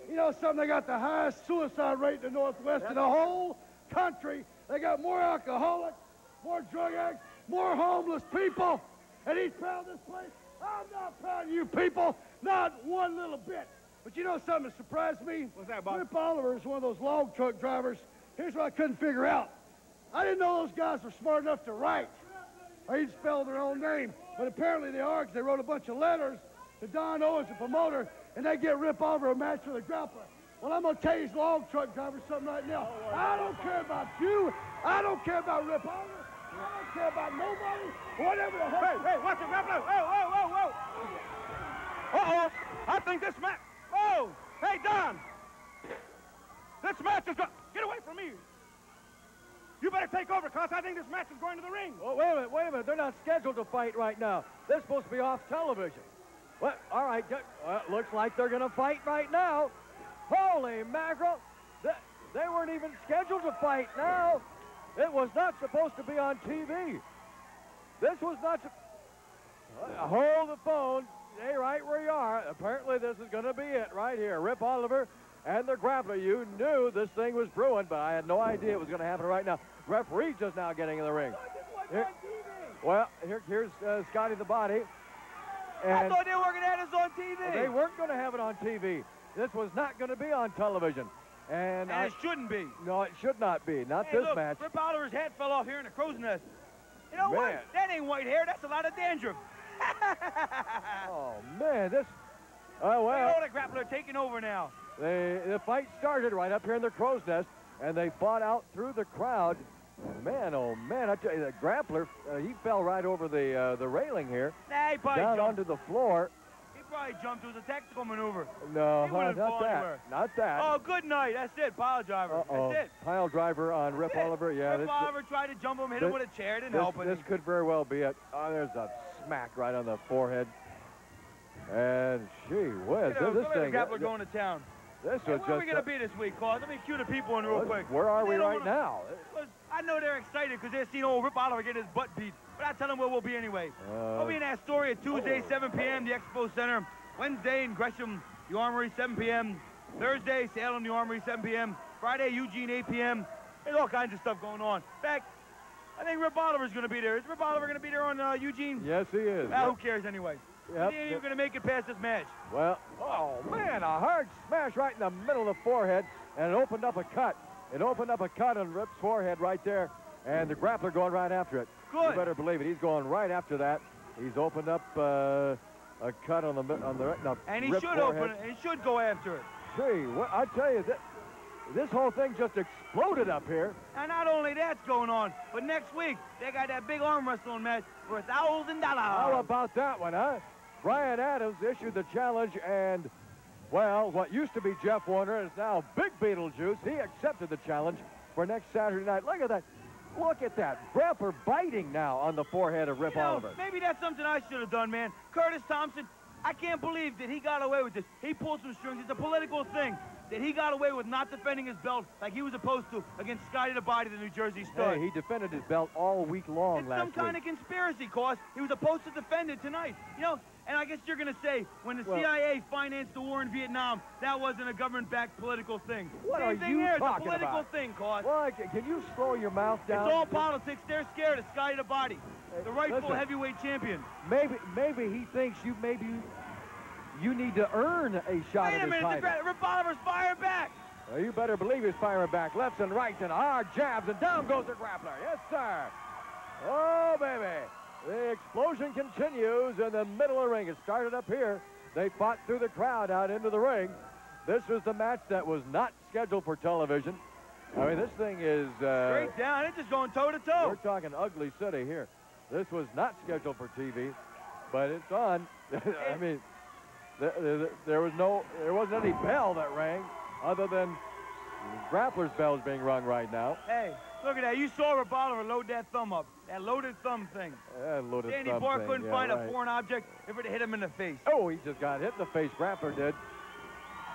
You know something? They got the highest suicide rate in the Northwest in the whole country. They got more alcoholics, more drug addicts, more homeless people, and he's proud of this place. I'm not proud of you people, not one little bit. But you know something that surprised me? What's that, Bob? Rip Oliver is one of those log truck drivers. Here's what I couldn't figure out. I didn't know those guys were smart enough to write or even spell their own name. But apparently they are, because they wrote a bunch of letters to Don Owens, the promoter, and they get Rip Oliver a match for the grappler. Well, I'm going to tell you, log truck drivers, something right now. I don't care about you. I don't care about Rip Oliver. I don't care about nobody. Whatever the heck. Hey, hey, watch it, grappler. Whoa, whoa, whoa, whoa. Uh-oh. I think this match. Oh, hey, Don. This match is going. Get away from me. You better take over, cuz I think this match is going to the ring. Oh, wait a minute. They're not scheduled to fight right now. They're supposed to be off television. Well, all right. Looks like they're going to fight right now. Holy mackerel. They weren't even scheduled to fight now. It was not supposed to be on TV. This was not... Hold the phone. Stay right where you are. Apparently, this is going to be it right here. Rip Oliver and the grappler. You knew this thing was brewing, but I had no idea it was going to happen right now. Referee just now getting in the ring. Here's Scotty the Body. I thought they were going to have this on TV. Well, they weren't going to have it on TV. This was not going to be on television. And it shouldn't be. No, it should not be. Not Hey, this look, match. Rip Oliver's hat fell off here in the crow's nest. You know Man. what? That ain't white hair. That's a lot of dandruff. Oh, man, this... Oh, well... Hey, the Grappler taking over now. The fight started right up here in the crow's nest, and they fought out through the crowd. Man, oh, man, I tell you, the Grappler, he fell right over the railing here. Nah, he probably down jumped. onto the floor. He probably jumped. It was a tactical maneuver. No, He wouldn't not fall that. anywhere. Not that. Oh, good night. That's it. Pile driver. Uh-oh. That's it. Pile driver on Rip Oliver. Yeah, Rip Oliver tried to jump him, hit him with a chair, didn't help it. This could very well be it. Oh, there's a smack right on the forehead. And gee whiz, this thing. The Grappler going to town. This Hey, was where are we just. going to be this week, Claude? Let me cue the people in real quick. Where are we They don't right wanna- now? I know they're excited because they're seeing old Rip Oliver get his butt beat. But I tell them where we'll be anyway. We'll be in Astoria Tuesday, 7 p.m., the Expo Center. Wednesday in Gresham, the Armory, 7 p.m. Thursday, Salem, the Armory, 7 p.m. Friday, Eugene, 8 p.m. There's all kinds of stuff going on. In fact, I think Rip Oliver's going to be there. Is Rip Oliver going to be there on Eugene? Yes, he is. Well, who cares anyway? Yep. He ain't going to make it past this match. Well, oh man, a hard smash right in the middle of the forehead, and it opened up a cut. It opened up a cut on Rip's forehead right there, and the Grappler going right after it. Good. You better believe it. He's going right after that. He's opened up a cut on the And he Rip's should forehead. open it. He should go after it. Gee, I tell you, this whole thing just exploded up here. And not only that's going on, but next week, they got that big arm wrestling match for $1,000. How about that one, huh? Brian Adams issued the challenge, and, well, what used to be Jeff Warner is now Big Beetlejuice. He accepted the challenge for next Saturday night. Look at that. Look at that. Grappler biting now on the forehead of Rip Oliver. Maybe that's something I should have done, man. Curtis Thompson, I can't believe that he got away with this. He pulled some strings. It's a political thing that he got away with not defending his belt like he was supposed to against Scotty the Body, the New Jersey stud. Hey, he defended his belt all week long It's last some kind of conspiracy, cause he was supposed to defend it tonight. You know, and I guess you're going to say when the CIA financed the war in Vietnam, that wasn't a government-backed political thing. What Same are thing you here. It's a talking political about? thing, cause. Well, can you slow your mouth down? It's all politics. They're scared of Scotty the Body, the rightful listen. heavyweight champion. Maybe he thinks you need to earn a shot Wait at a his minute, title. Rip Oliver's firing back. Well, you better believe he's firing back. Lefts and rights and hard jabs, and down goes the Grappler. Yes, sir. Oh, baby. The explosion continues in the middle of the ring. It started up here. They fought through the crowd out into the ring. This was the match that was not scheduled for television. I mean, this thing is... Straight down. It's just going toe-to-toe. We're talking ugly city here. This was not scheduled for TV, but it's on. I mean, there wasn't any bell that rang other than Grappler's bell's being rung right now. Hey, look at that. You saw Rip Oliver load that thumb up. That loaded thumb thing. Loaded Danny thumb Barr thing, couldn't yeah, find right. a foreign object if it hit him in the face. Oh, he just got hit in the face. Grappler did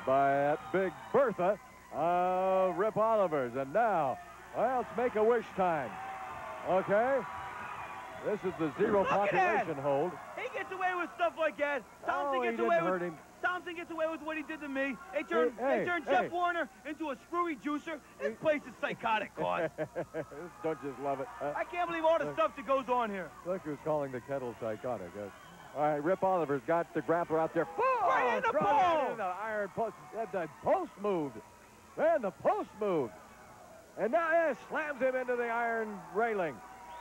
by that big Bertha of Rip Oliver's. And now, well, it's Make-A-Wish time. Okay? This is the zero Look at population that. hold. He gets away with stuff like that. Thompson he gets didn't away hurt with him. Thompson gets away with what he did to me. They turned Hey, Jeff hey. Warner into a screwy juicer. This place is psychotic, cause. Don't just love it. I can't believe all the stuff that goes on here. Look who's calling the kettle psychotic. All right, Rip Oliver's got the Grappler out there. Right in the Drop pole. it in the iron post. The post moved. Man, the post moved. And now it slams him into the iron railing.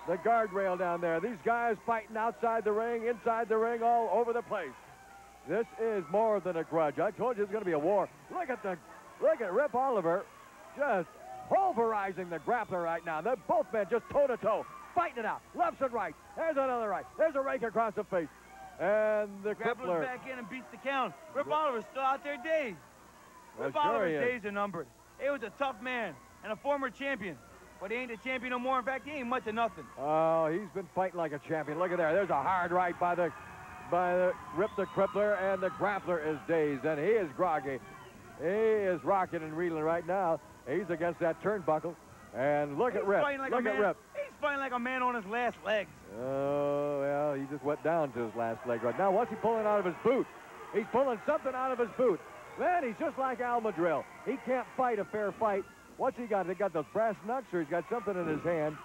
The guardrail down there. These guys fighting outside the ring, inside the ring, all over the place. This is more than a grudge. I told you it's going to be a war. Look at Rip Oliver just pulverizing the Grappler right now. They're both men just toe-to-toe, fighting it out. Lefts and rights. There's another right. There's a rake across the face. And the Grappler's Grappler. back in and beats the count. Rip Oliver's still out there dazed. Well, Rip sure Oliver's he is. days are numbered. He was a tough man and a former champion. But he ain't a champion no more. In fact, he ain't much of nothing. Oh, he's been fighting like a champion. Look at there. There's a hard right by the Rip the Crippler, and the Grappler is dazed, and he is groggy. He is rocking and reeling right now. He's against that turnbuckle. And look at Rip. Fighting like Look a at man. Rip. He's fighting like a man on his last legs. Oh, well, he just went down to his last leg right now. What's he pulling out of his boot? He's pulling something out of his boot. Man, he's just like Al Madril. He can't fight a fair fight. What's he got? He got those brass knucks, or he's got something in his hand.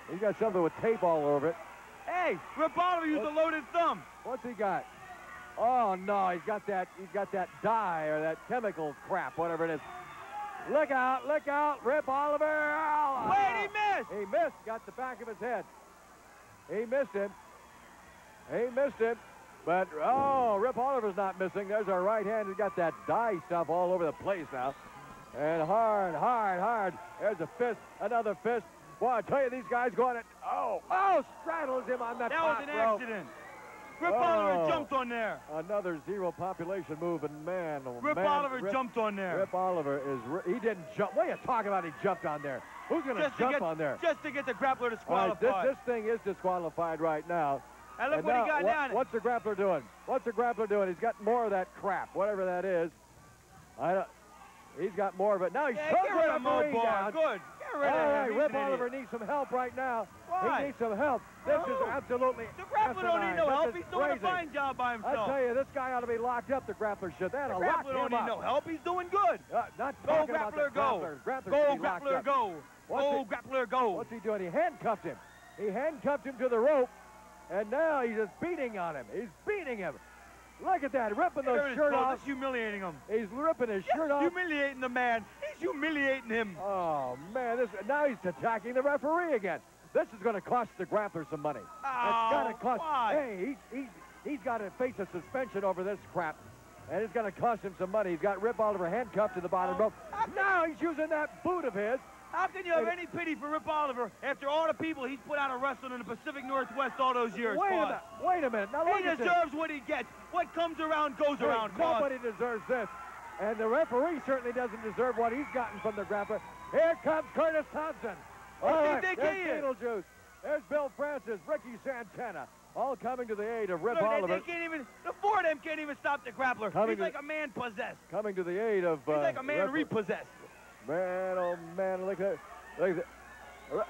He's got something with tape all over it. Hey, Rip Oliver used a loaded thumb. What's he got? Oh, no, he's got that dye or that chemical crap, whatever it is. Look out, Rip Oliver. Oh, Wait, he missed. He missed, got the back of his head. He missed him. But, oh, Rip Oliver's not missing. There's our right hand. He's got that dye stuff all over the place now. And hard. There's a fist, another fist. Boy, I tell you, these guys going at, straddles him on that was an accident. Rip Oliver jumped on there. Another zero population move, and man, Rip Oliver jumped on there. Rip Oliver he didn't jump. What are you talking about? He jumped on there. Who's going to jump on there? Just to get the grappler disqualified. Right, this thing is disqualified right now. And look what he got down. What's the grappler doing? He's got more of that crap, whatever that is. He's got more of it. Now he's get rid of Barr. Good. Get rid of him. Rip Oliver needs some help right now. Why? He needs some help. This is absolutely The grappler don't need no help. He's doing crazy. a fine job by himself. I tell you, this guy ought to be locked up, the grappler should. They ought to lock him up. The grappler don't need no help. He's doing good. Not go, talking about the grappler, grappler. Go, grappler, go. Go, grappler, go. What's he doing? He handcuffed him. He handcuffed him to the rope, and now he's just beating on him. He's beating him. Look at that, ripping the shirt off. That's humiliating him. He's ripping his shirt off. Humiliating the man. He's humiliating him. Oh, man, now he's attacking the referee again. This is going to cost the grappler some money. It's got to cost. Why? Hey, he's got to face a suspension over this crap, and it's going to cost him some money. He's got Rip Oliver handcuffed to the bottom rope. Now he's using that boot of his. How can you have any pity for Rip Oliver after all the people he's put out of wrestling in the Pacific Northwest all those years? Wait a minute. Now look he at this. deserves what he gets. What comes around goes around. Nobody deserves this. And the referee certainly doesn't deserve what he's gotten from the grappler. Here comes Curtis Thompson. What do you think he is? There's Beetlejuice. There's Bill Francis, Ricky Santana, all coming to the aid of Rip Look, Oliver. They can't even, the four of them can't even stop the grappler. He's like a man possessed. Coming to the aid of... He's like a man repossessed. Man, oh man, look at that.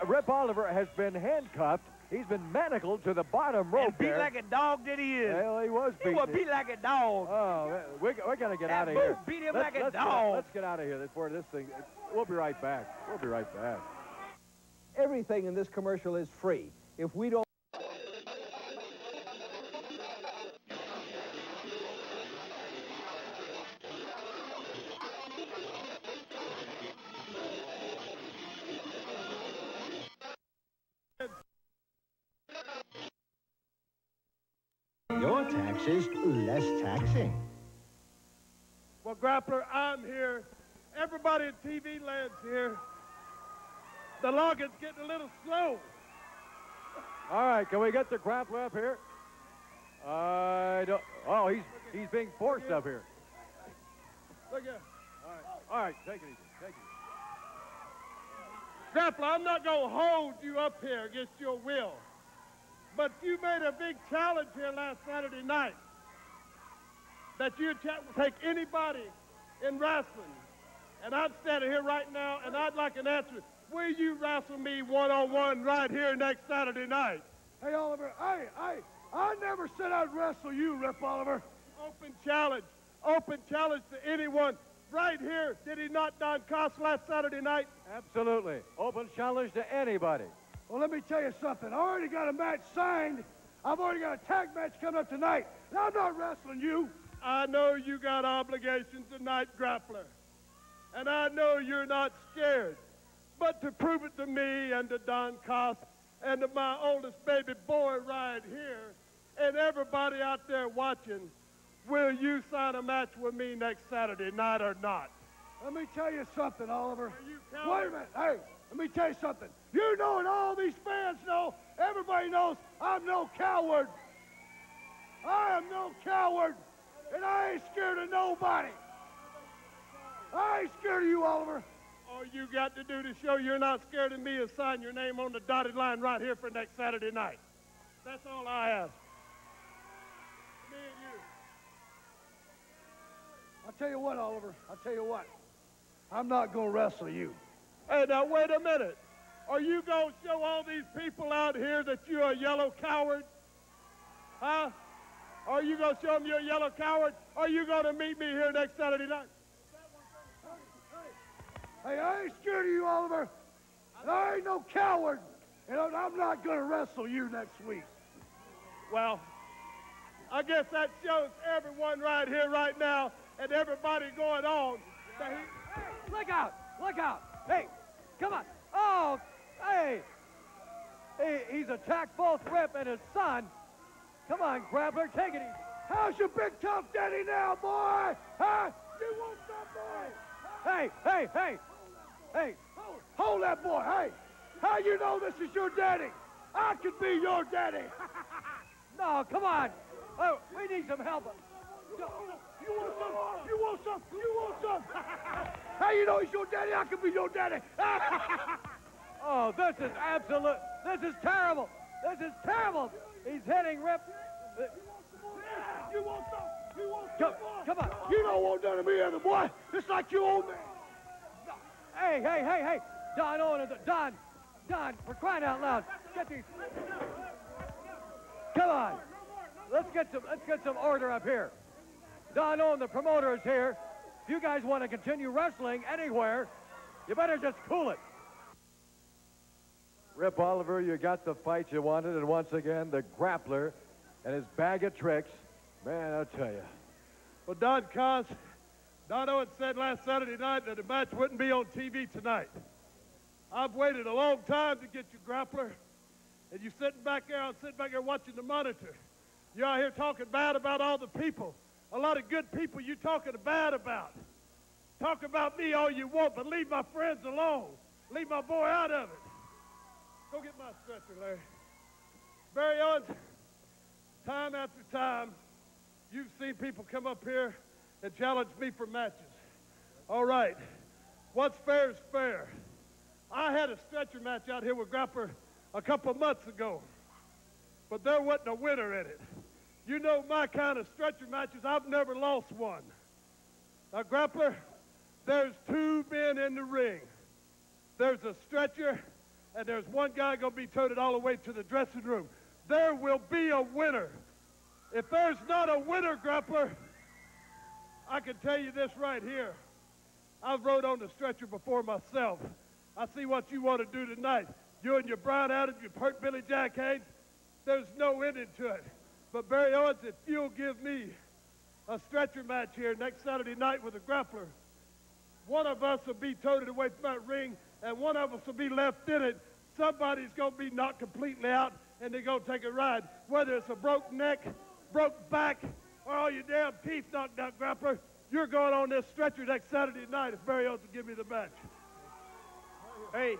Rip Oliver has been handcuffed. He's been manacled to the bottom rope and beat there. like a dog that he is. Well, he was beaten. He was beat like a dog. Oh, we're going to get out of here. Beat him like a dog. Let's get out of here before this thing... We'll be right back. Everything in this commercial is free. If we don't... Your taxes less taxing. Well, Grappler, I'm here. Everybody in TV land's here. The login's getting a little slow. All right, can we get the grappler up here? I don't... Oh, he's being forced up here. Look here. All right, take it easy. Grappler, I'm not going to hold you up here against your will. But you made a big challenge here last Saturday night that you'd take anybody in wrestling. And I'm standing here right now, and I'd like an answer. Will you wrestle me one-on-one right here next Saturday night? Hey, Oliver, I never said I'd wrestle you, Rip Oliver. Open challenge to anyone right here. Did he not Don Cost last Saturday night? Absolutely. Open challenge to anybody. Well, let me tell you something. I already got a match signed. I've already got a tag match coming up tonight, and I'm not wrestling you. I know you got obligations tonight, Grappler, and I know you're not scared. But to prove it to me and to Don Cost and to my oldest baby boy right here and everybody out there watching, will you sign a match with me next Saturday night or not? Let me tell you something, Oliver. Wait a minute. Hey, let me tell you something. You know and all these fans know, everybody knows I'm no coward. I am no coward, and I ain't scared of nobody. I ain't scared of you, Oliver. All you got to do to show you're not scared of me is sign your name on the dotted line right here for next Saturday night. That's all I ask. Me and you. I'll tell you what, Oliver. I'll tell you what. I'm not going to wrestle you. Hey, now, wait a minute. Are you going to show all these people out here that you're a yellow coward? Huh? Are you going to show them you're a yellow coward? Are you going to meet me here next Saturday night? Hey, I ain't scared of you, Oliver. And I ain't no coward. And I'm not going to wrestle you next week. Well, I guess that shows everyone right here, right now, and everybody going on. That Hey, look out! Look out! Hey, come on! Oh, hey! He's attacked both Rip and his son. Come on, Grappler, take it easy. How's your big tough daddy now, boy? Huh? You won't stop, boy. Hey, hey, hey! Hey! Hold that boy, hey! How you know this is your daddy? I could be your daddy. No, come on! Oh, we need some help. You want some? You want some? You want some? How you know he's your daddy? I could be your daddy. Oh, this is absolute. This is terrible. This is terrible. He's hitting Rip. You want some? You want some? Come on. You don't want none of me either, boy. It's like you owe me. Hey, hey, hey, hey. Don Owen, Don, for crying out loud. Get these. Come on. Let's get some order up here. Don Owen, the promoter, is here. If you guys want to continue wrestling anywhere, you better just cool it. Rip Oliver, you got the fight you wanted, and once again, the Grappler and his bag of tricks. Man, I'll tell you. Well, Don Owen said last Saturday night that the match wouldn't be on TV tonight. I've waited a long time to get you, Grappler, and you sitting back there watching the monitor. You're out here talking bad about all the people. A lot of good people you talking bad about. Talk about me all you want, but leave my friends alone. Leave my boy out of it. Go get my stretcher, Larry. Barry Owens, time after time, you've seen people come up here and challenge me for matches. All right, what's fair is fair. I had a stretcher match out here with Grappler a couple months ago, but there wasn't a winner in it. You know my kind of stretcher matches, I've never lost one. Now, Grappler, there's two men in the ring. There's a stretcher, and there's one guy going to be toted all the way to the dressing room. There will be a winner. If there's not a winner, Grappler, I can tell you this right here. I've rode on the stretcher before myself. I see what you want to do tonight. You and your Brian Adams, you hurt Billy Jack Haynes. There's no ending to it. But Barry Owens, if you'll give me a stretcher match here next Saturday night with a Grappler, one of us will be toted away from that ring, and one of us will be left in it. Somebody's going to be knocked completely out, and they're going to take a ride. Whether it's a broke neck, broke back, or all your damn teeth knocked out, Grappler, you're going on this stretcher next Saturday night if Barry Owens will give me the match. Hey,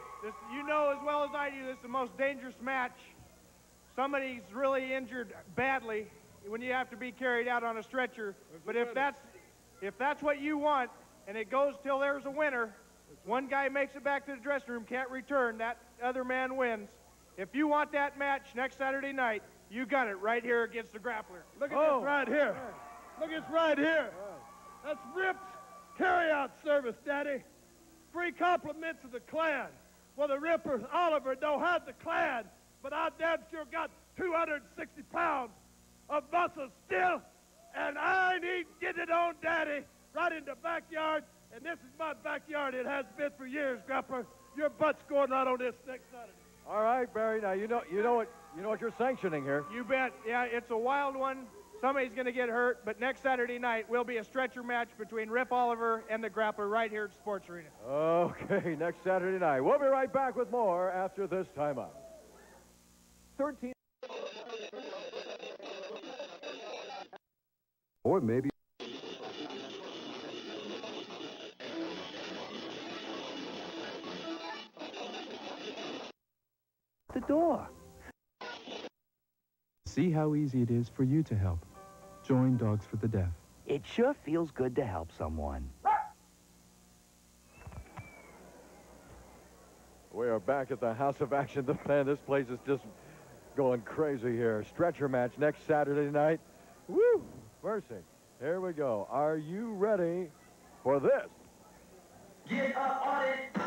you know as well as I do, this is the most dangerous match. Somebody's really injured badly when you have to be carried out on a stretcher. But if that's what you want, and it goes till there's a winner, one guy makes it back to the dressing room, can't return, that other man wins. If you want that match next Saturday night, you got it right here against the Grappler. Look at this right here. Look at this right here. That's Rip's carry-out service, Daddy. Free compliments of the clan. Well, the Ripper Oliver don't have the clan, but I damn sure got 260 pounds of muscle still, and I need to get it on, Daddy, right in the backyard, and this is my backyard. It has been for years, Grappler. Your butt's going right on this next Saturday. All right, Barry. Now you know what you're sanctioning here. You bet. Yeah, it's a wild one. Somebody's going to get hurt, but next Saturday night will be a stretcher match between Rip Oliver and the Grappler right here at Sports Arena. Okay, next Saturday night. We'll be right back with more after this timeout. 13. Or maybe. The door. See how easy it is for you to help. Join Dogs for the Deaf. It sure feels good to help someone. We are back at the House of Action. Man, this place is just going crazy here. Stretcher match next Saturday night. Woo! Mercy. Here we go. Are you ready for this? Get up on it.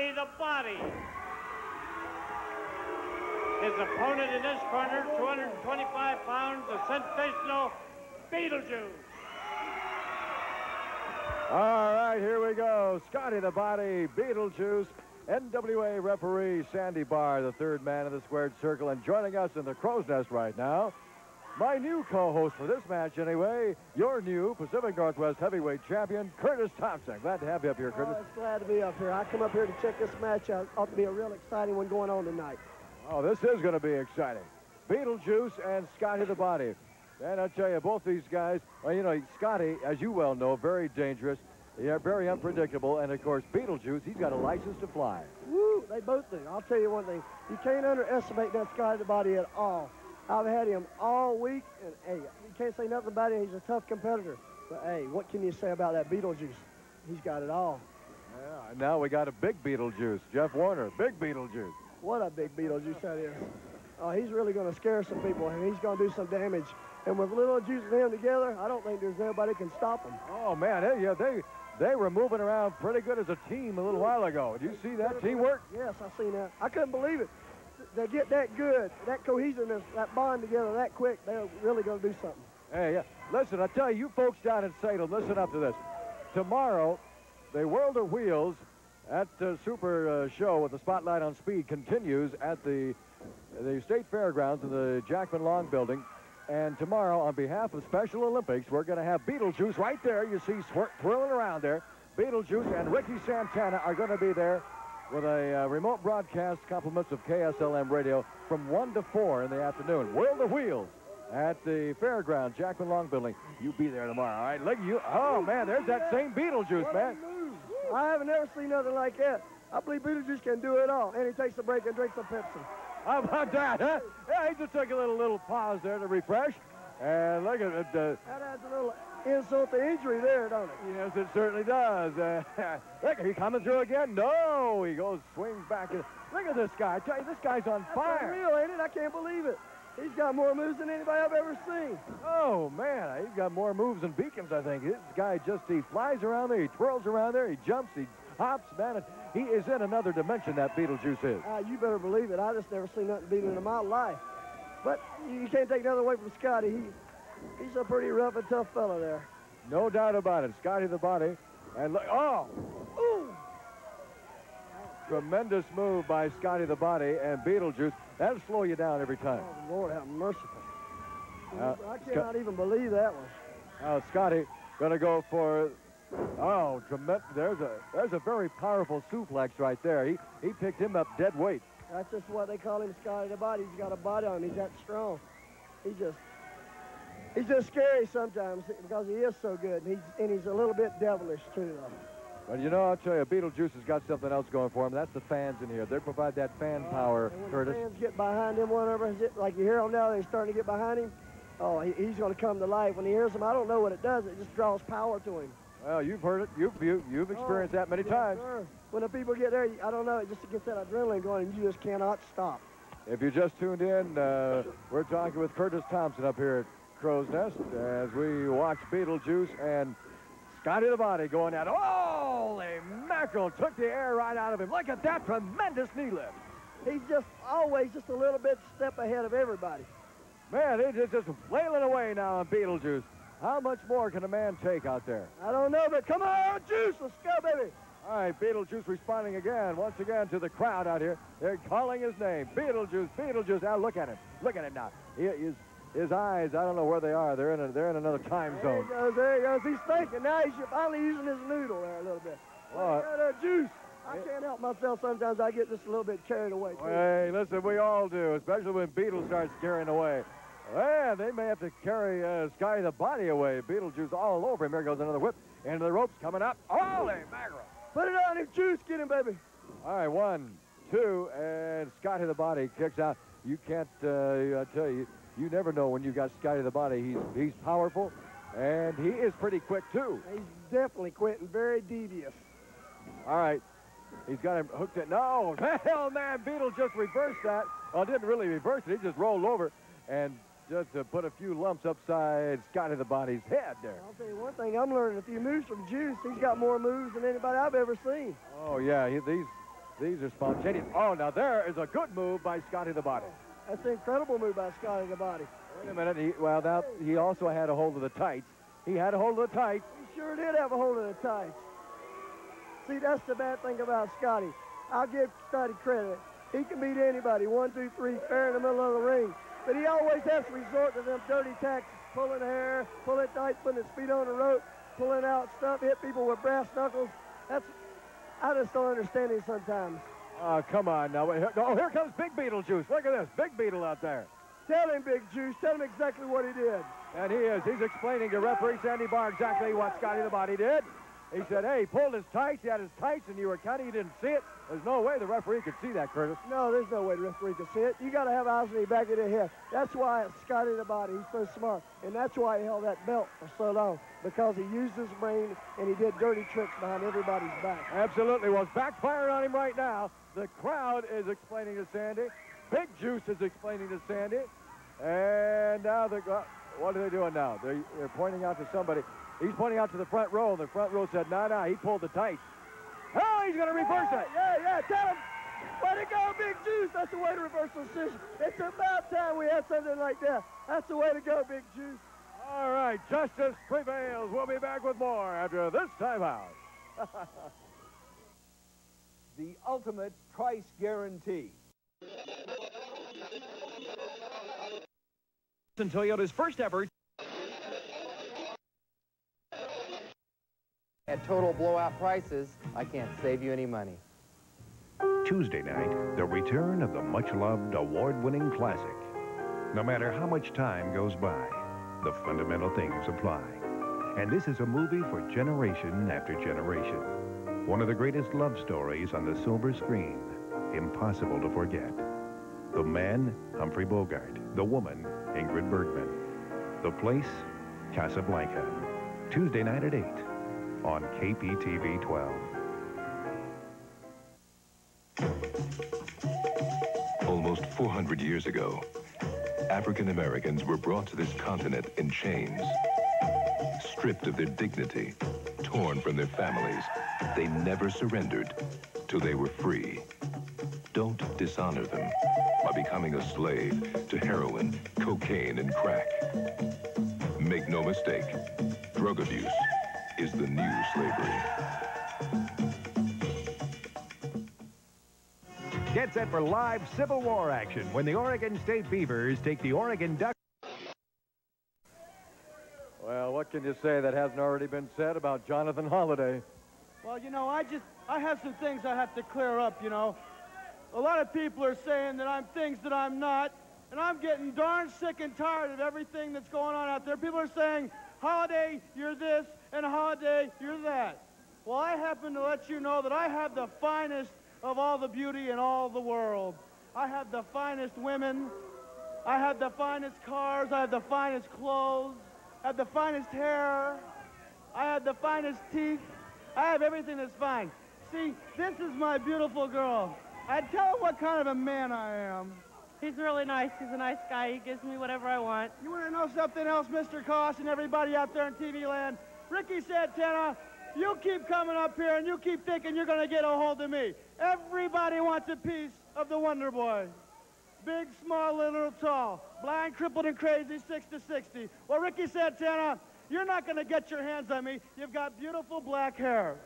Scotty the Body. His opponent in this corner, 225 pounds, the sensational Beetlejuice. All right, here we go. Scotty the Body, Beetlejuice, NWA referee Sandy Barr, the third man in the squared circle, and joining us in the crow's nest right now, my new co-host for this match anyway, your new Pacific Northwest heavyweight champion, Curtis Thompson. Glad to have you up here, Curtis. Oh, it's glad to be up here. I come up here to check this match out. Ought to be a real exciting one going on tonight. Oh, this is going to be exciting. Beetlejuice and Scotty the Body. And I'll tell you, both these guys, well, you know, Scotty, as you well know, very dangerous. Yeah, very unpredictable. And, of course, Beetlejuice, he's got a license to fly. Woo, they both do. I'll tell you one thing. You can't underestimate that Scotty the Body at all. I've had him all week, and, hey, you can't say nothing about him. He's a tough competitor. But, hey, what can you say about that Beetlejuice? He's got it all. Yeah, and now we got a big Beetlejuice. Jeff Warner, big Beetlejuice. What a big Beetlejuice that is. Oh, he's really going to scare some people, and he's going to do some damage. And with Little Juice and him together, I don't think there's nobody can stop him. Oh, man, they were moving around pretty good as a team a little while ago. Did you see that teamwork? Yes, I seen that. I couldn't believe it. They get that good, that cohesiveness, that bond together that quick, they're really going to do something. Hey, yeah. Listen, I tell you folks down in Salem, listen up to this. Tomorrow, the World of Wheels at the Super Show with the Spotlight on Speed continues at the State Fairgrounds in the Jackman Long Building. And tomorrow, on behalf of Special Olympics, we're going to have Beetlejuice right there. You see twirling around there. Beetlejuice and Ricky Santana are going to be there with a remote broadcast, compliments of KSLM Radio, from 1 to 4 in the afternoon. World of Wheels at the Fairgrounds, Jackman Long Building. You be there tomorrow, all right? Look at you. Oh, man, there's that same Beetlejuice, man. I haven't ever seen nothing like that. I believe Beetlejuice can do it all. And he takes a break and drinks some Pepsi. How about that, huh? Yeah, he just took a little pause there to refresh. And look at it. That adds a little insult to injury there, don't it? Yes, it certainly does. Look, he coming through again. No, he goes, swings back. Look at this guy. I tell you, this guy's on fire. That's unreal, ain't it? I can't believe it. He's got more moves than anybody I've ever seen. Oh, man, he's got more moves than Beacons, I think. This guy he flies around there, he twirls around there, he jumps, he hops, man. And he is in another dimension, that Beetlejuice is. You better believe it. I just never seen nothing beat it in my life. But you can't take nothing away from Scotty. He's a pretty rough and tough fella there. No doubt about it. Scotty the Body. And look, ooh! Tremendous move by Scotty the Body and Beetlejuice. That'll slow you down every time. Oh, Lord have merciful. I cannot even believe that one. Now Scotty going to go for, tremendous. There's a very powerful suplex right there. He picked him up dead weight. That's just what they call him, Scotty the Body. He's got a body on him. He's that strong. He's just scary sometimes because he is so good. And he's a little bit devilish, too, though. But, you know, I'll tell you, Beetlejuice has got something else going for him. That's the fans in here. They provide that fan power, and when Curtis. The fans get behind him, whatever, like you hear them now, they're starting to get behind him. Oh, he's going to come to life. When he hears them, I don't know what it does. It just draws power to him. Well, you've heard it. You've experienced that many times. Sure. When the people get there, I don't know, it just gets that adrenaline going, and you just cannot stop. If you just tuned in, we're talking with Curtis Thompson up here at Crow's Nest as we watch Beetlejuice and Scotty the Body going at it. Holy mackerel! Took the air right out of him. Look at that tremendous knee lift. He's just always just a little bit step ahead of everybody. Man, he's just flailing away now on Beetlejuice. How much more can a man take out there? I don't know, but come on, Juice, let's go, baby. All right, Beetlejuice responding once again to the crowd out here. They're calling his name. Beetlejuice, Beetlejuice. Now look at him. Look at him now. His eyes, I don't know where they are. They're in another time zone. There he goes. He's thinking. Now he's finally using his noodle there a little bit. Juice. I can't help myself. Sometimes I get just a little bit carried away, too. Hey, listen, we all do, especially when Beetle starts carrying away. Man, they may have to carry Scotty the Body away. Beetlejuice all over him. Here goes another whip. Into the ropes coming up. Holy mackerel. Put it on him, Juice. Get him, baby. All right, 1, 2, and Scotty the Body kicks out. You can't, I tell you, you never know when you got Scotty the Body. He's powerful, and he is pretty quick, too. He's definitely quick and very devious. All right. He's got him hooked in. No, hell, man, Beetle just reversed that. Well, didn't really reverse it. He just rolled over and just put a few lumps upside Scotty the Body's head there. I'll tell you one thing. I'm learning a few moves from Juice. He's got more moves than anybody I've ever seen. Oh, yeah. These are spontaneous. Oh, now there is a good move by Scotty the Body. That's an incredible move by Scotty the Body. Wait a minute. He also had a hold of the tights. He had a hold of the tights. He sure did have a hold of the tights. See, that's the bad thing about Scotty. I'll give Scotty credit. He can beat anybody, 1, 2, 3, fair in the middle of the ring. But he always has to resort to them dirty tactics, pulling hair, pulling tights, putting his feet on the rope, pulling out stuff, hit people with brass knuckles. I just don't understand him sometimes. Oh, come on now. Oh, here comes Big Beetlejuice. Look at this. Big Beetle out there. Tell him, Big Juice. Tell him exactly what he did. And he is. He's explaining to referee Sandy Barr exactly what Scotty the Body did. He said, hey, he pulled his tights. He had his tights, and you were counting. You didn't see it. There's no way the referee could see that, Curtis. No, there's no way the referee could see it. You got to have eyes in the back of the head. That's why it's Scotty the Body. He's so smart. And that's why he held that belt for so long, because he used his brain, and he did dirty tricks behind everybody's back. Absolutely. Well, it's backfiring on him right now. The crowd is explaining to Sandy. Big Juice is explaining to Sandy. And now what are they doing now? They're pointing out to somebody. He's pointing out to the front row, and the front row said, no, he pulled the tights. Oh, he's going to reverse it. Yeah, tell him. Way to go, Big Juice. That's the way to reverse the decision. It's about time we had something like that. That's the way to go, Big Juice. All right, justice prevails. We'll be back with more after this timeout. The ultimate price guarantee. Toyota's first ever. At total blowout prices, I can't save you any money. Tuesday night, the return of the much-loved, award-winning classic. No matter how much time goes by, the fundamental things apply. And this is a movie for generation after generation. One of the greatest love stories on the silver screen. Impossible to forget. The man, Humphrey Bogart. The woman, Ingrid Bergman. The place, Casablanca. Tuesday night at 8 on KPTV 12. Almost 400 years ago, African Americans were brought to this continent in chains. Stripped of their dignity, torn from their families, they never surrendered till they were free. Don't dishonor them by becoming a slave to heroin, cocaine, and crack. Make no mistake, drug abuse is the new slavery. Get set for live Civil War action when the Oregon State Beavers take the Oregon Ducks. Well, what can you say that hasn't already been said about Jonathan Holliday? Well, you know, I have some things I have to clear up, you know. A lot of people are saying that I'm things that I'm not, and I'm getting darn sick and tired of everything that's going on out there. People are saying, Holliday, you're this, and Holliday, you're that. Well, I happen to let you know that I have the finest of all the beauty in all the world. I have the finest women. I have the finest cars. I have the finest clothes. I have the finest hair. I have the finest teeth. I have everything that's fine. See, this is my beautiful girl. I'd tell him what kind of a man I am. He's really nice. He's a nice guy. He gives me whatever I want. You want to know something else, Mr. Koss and everybody out there in TV land? Ricky Santana, you keep coming up here and you keep thinking you're going to get a hold of me. Everybody wants a piece of the Wonder Boy. Big, small, little, tall, blind, crippled, and crazy, 6 to 60. Well, Ricky Santana, you're not going to get your hands on me. You've got beautiful black hair.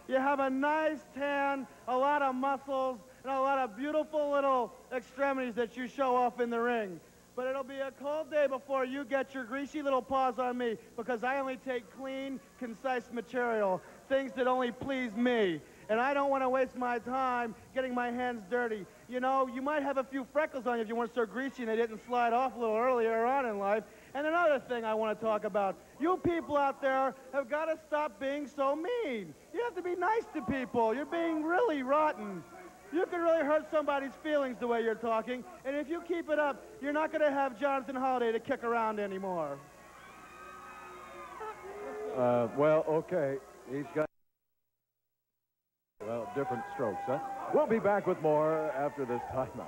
You have a nice tan, a lot of muscles, and a lot of beautiful little extremities that you show off in the ring. But it'll be a cold day before you get your greasy little paws on me, because I only take clean, concise material, things that only please me. And I don't want to waste my time getting my hands dirty. You know, you might have a few freckles on you if you weren't so greasy and they didn't slide off a little earlier on in life. And another thing I want to talk about, you people out there have got to stop being so mean. You have to be nice to people. You're being really rotten. You can really hurt somebody's feelings the way you're talking. And if you keep it up, you're not going to have Jonathan Holliday to kick around anymore. Well, okay. He's got, well, different strokes, huh? We'll be back with more after this timeout.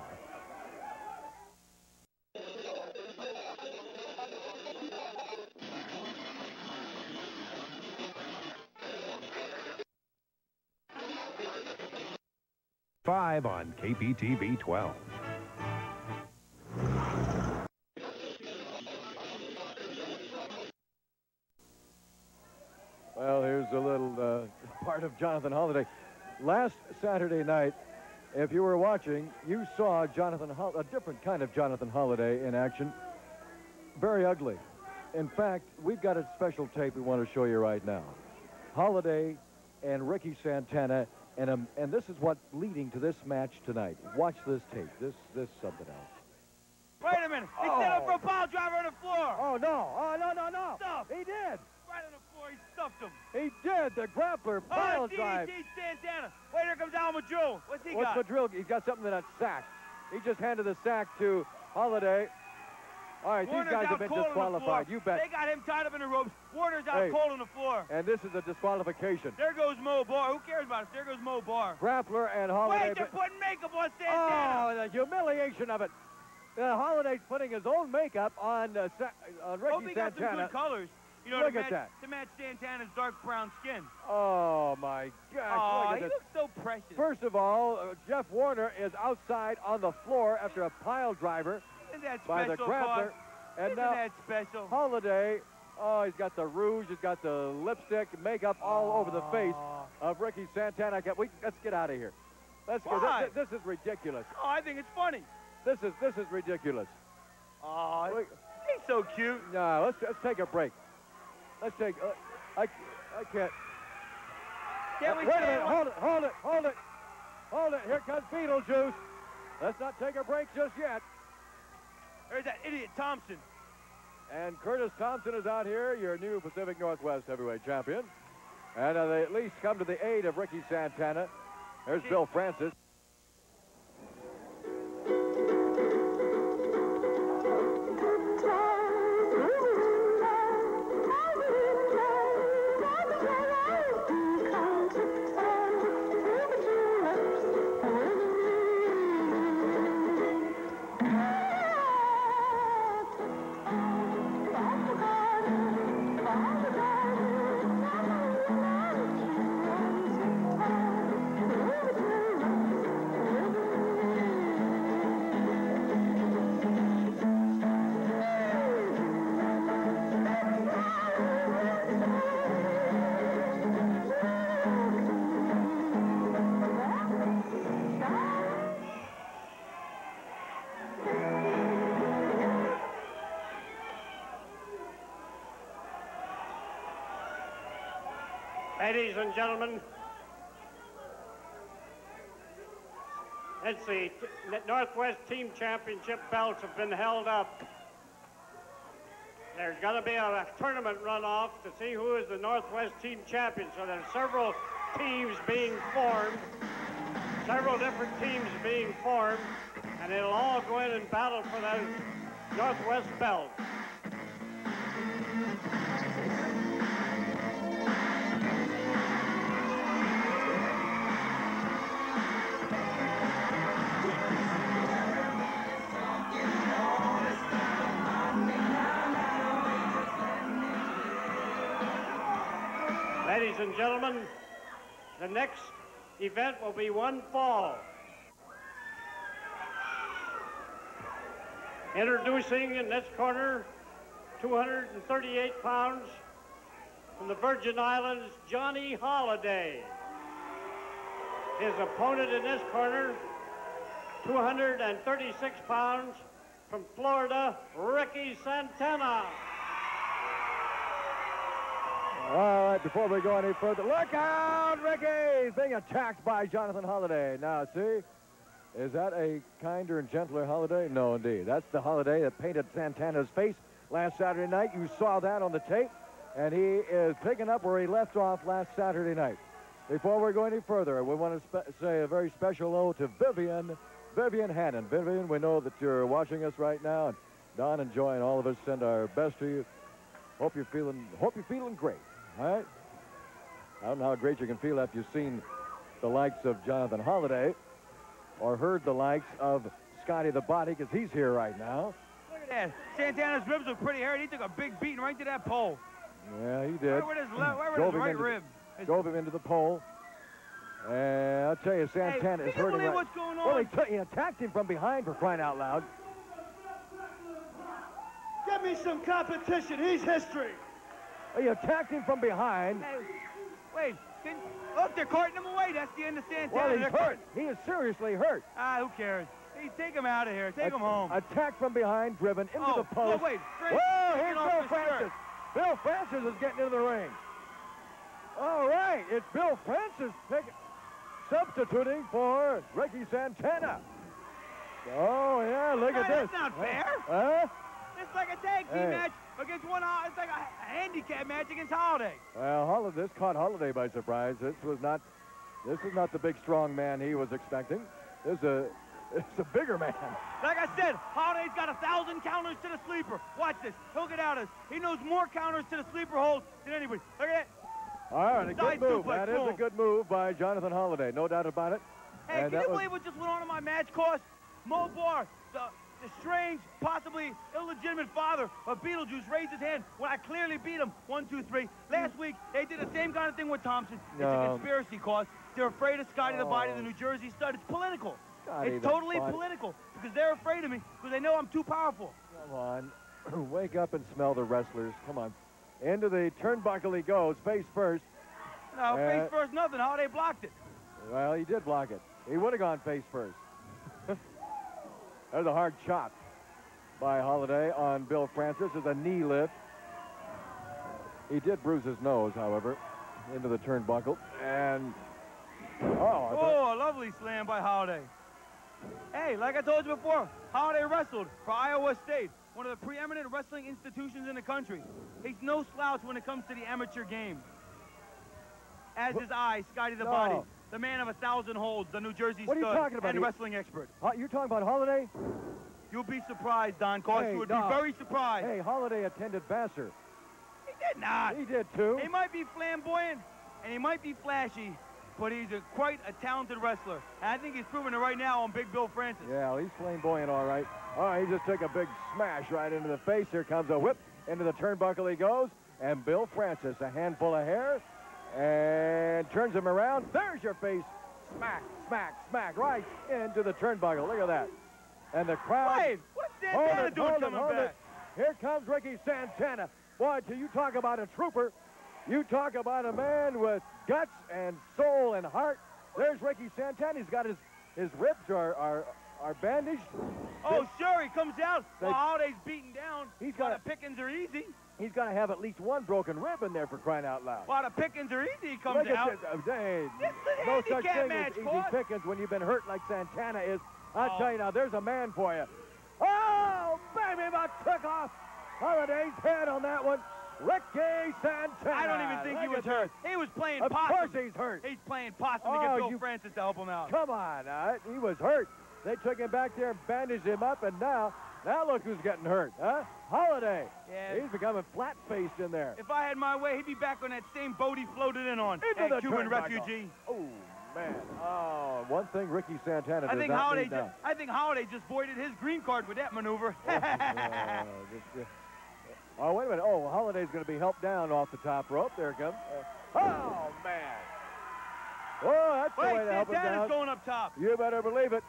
5 on KPTV 12. Well, here's a little part of Jonathan Holliday. Last Saturday night, if you were watching, you saw a different kind of Jonathan Holliday in action. Very ugly. In fact, we've got a special tape we want to show you right now. Holliday and Ricky Santana, and this is what's leading to this match tonight. Watch this tape. This is something else. Wait a minute. He set up for a pile driver on the floor. Oh, no. Oh, no. Stuffed. He did. Right on the floor. He stuffed him. He did. The grappler pile drive. Santana. Wait, here comes Madril. What's he got? What's Madril? He's got something in that sack. He just handed the sack to Holliday. All right, Warner's these guys have been disqualified. You bet. They got him tied up in the ropes. Warner's out cold on the floor. And this is a disqualification. There goes Mo Barr. Who cares about it? There goes Mo Barr. Grappler and Holliday. Wait, they're putting makeup on Santana. Oh, the humiliation of it. Holliday's putting his own makeup on Ricky Santana. Got some good colors. You know, look at that. To match Santana's dark brown skin. Oh, my gosh. Oh, look at he looks so precious. First of all, Jeff Warner is outside on the floor after a pile driver by the grappler. And Isn't now that special? Holliday, oh, he's got the rouge, he's got the lipstick, makeup all over the face of Ricky Santana. Let's get out of here. Let's go. This is ridiculous. Oh, I think it's funny. This is ridiculous. Oh, he's so cute. No, let's take a break. Let's take. I can't. Can't we wait a minute. Hold it. Here comes Beetlejuice. Let's not take a break just yet. There's that idiot Thompson. And Curtis Thompson is out here, your new Pacific Northwest heavyweight champion. And they at least come to the aid of Ricky Santana. There's Bill Francis. Ladies and gentlemen, it's the Northwest Team Championship belts have been held up. There's going to be a tournament runoff to see who is the Northwest Team Champion. So there's several teams being formed, several different teams being formed, and it'll all go in and battle for the Northwest belt. Ladies and gentlemen, the next event will be one fall. Introducing in this corner, 238 pounds, from the Virgin Islands, Johnny Holliday. His opponent in this corner, 236 pounds, from Florida, Ricky Santana. All right, before we go any further, look out, Ricky! He's being attacked by Jonathan Holliday. Now, see, is that a kinder and gentler Holliday? No, indeed. That's the Holliday that painted Santana's face last Saturday night. You saw that on the tape, and he is picking up where he left off last Saturday night. Before we go any further, we want to say a very special hello to Vivian Hannon. Vivian, we know that you're watching us right now, and Don and Joy and all of us send our best to you. Hope you're feeling great. All right? I don't know how great you can feel after you've seen the likes of Jonathan Holliday or heard the likes of Scotty the Body, because he's here right now. Look at that. Santana's ribs look pretty hairy. He took a big beating right to that pole. Yeah, he did. Where was his right rib? Drove him into the pole. And I'll tell you, Santana is hurting right. What's going on? Well, he attacked him from behind, for crying out loud. Give me some competition. He's history. He attacked him from behind. Hey, wait. Look, they're carting him away. That's the end of Santana. Well, he's hurt. He is seriously hurt. Who cares? Hey, take him out of here. Take him home. Attack from behind, driven into the post. Wait. Whoa, here's Bill Francis. Bill Francis is getting into the ring. All right, it's Bill Francis substituting for Ricky Santana. Oh, yeah, look at this. That's not fair. Huh? It's like a tag team match against one. It's like a handicap match against Holliday. Well, this caught Holliday by surprise. This is not the big, strong man he was expecting. It's a bigger man. Like I said, Holliday's got 1,000 counters to the sleeper. Watch this. He'll get out of this. He knows more counters to the sleeper hold than anybody. Look at it. All right, a good move. That is a good move by Jonathan Holliday. No doubt about it. Hey, can you believe what just went on in my match course? Mo Barr, the strange, possibly illegitimate father of Beetlejuice, raised his hand when I clearly beat him. 1, 2, 3. Last week, they did the same kind of thing with Thompson. It's a conspiracy cause. They're afraid of Scotty the Body, the New Jersey stud. It's political. It's totally political because they're afraid of me because they know I'm too powerful. Come on. Wake up and smell the wrestlers. Come on. Into the turnbuckle he goes, face first. No, face first nothing. Holliday blocked it. Well, he did block it. He would have gone face first. There's a hard chop by Holliday on Bill Francis. There's a knee lift. He did bruise his nose, however, into the turnbuckle. And, a lovely slam by Holliday. Hey, like I told you before, Holliday wrestled for Iowa State, one of the preeminent wrestling institutions in the country. He's no slouch when it comes to the amateur game. As is I, Scotty the Body, the man of 1,000 holds, the New Jersey stud, what are you talking about? and wrestling expert. You're talking about Holliday? You'll be surprised, Don Cost. You would be very surprised. Hey, Holliday attended Vassar. He did not. He did, too. He might be flamboyant, and he might be flashy, but he's quite a talented wrestler. And I think he's proving it right now on Big Bill Francis. Yeah, well, he's flamboyant, all right. All right, he just took a big smash right into the face. Here comes a whip. Into the turnbuckle he goes. And Bill Francis, a handful of hair, and turns him around. There's your face. Smack, smack, smack, right into the turnbuckle. Look at that. And the crowd. Wait, what's Santana doing coming back? Here comes Ricky Santana. Boy, till you talk about a trooper, you talk about a man with guts and soul and heart. There's Ricky Santana. He's got his ribs are bandaged. Oh, sure, he comes out while Holliday's beaten down. He's got the pickings are easy. He's got to have at least one broken rib in there, for crying out loud. While the pickings are easy, he comes out. Hey, this is no such thing match, as easy pickings when you've been hurt like Santana is. I'll tell you now, there's a man for you. Oh, baby, about took off Holliday's head on that one. Ricky Santana. I don't even think he was hurt. He was playing possum. Of course he's hurt. He's playing possum to get Bill Francis to help him out. Come on, he was hurt. They took him back there and bandaged him up, and now look who's getting hurt, huh? Holliday. Yeah. He's becoming flat-faced in there. If I had my way, he'd be back on that same boat he floated in on. Into the Cuban refugee. Oh, man. Oh, one thing Ricky Santana does I think Holliday just voided his green card with that maneuver. Oh, wait a minute. Oh, Holliday's going to be helped down off the top rope. There it comes. Oh, man. Oh, that's the way to help him down. Santana's going up top. You better believe it.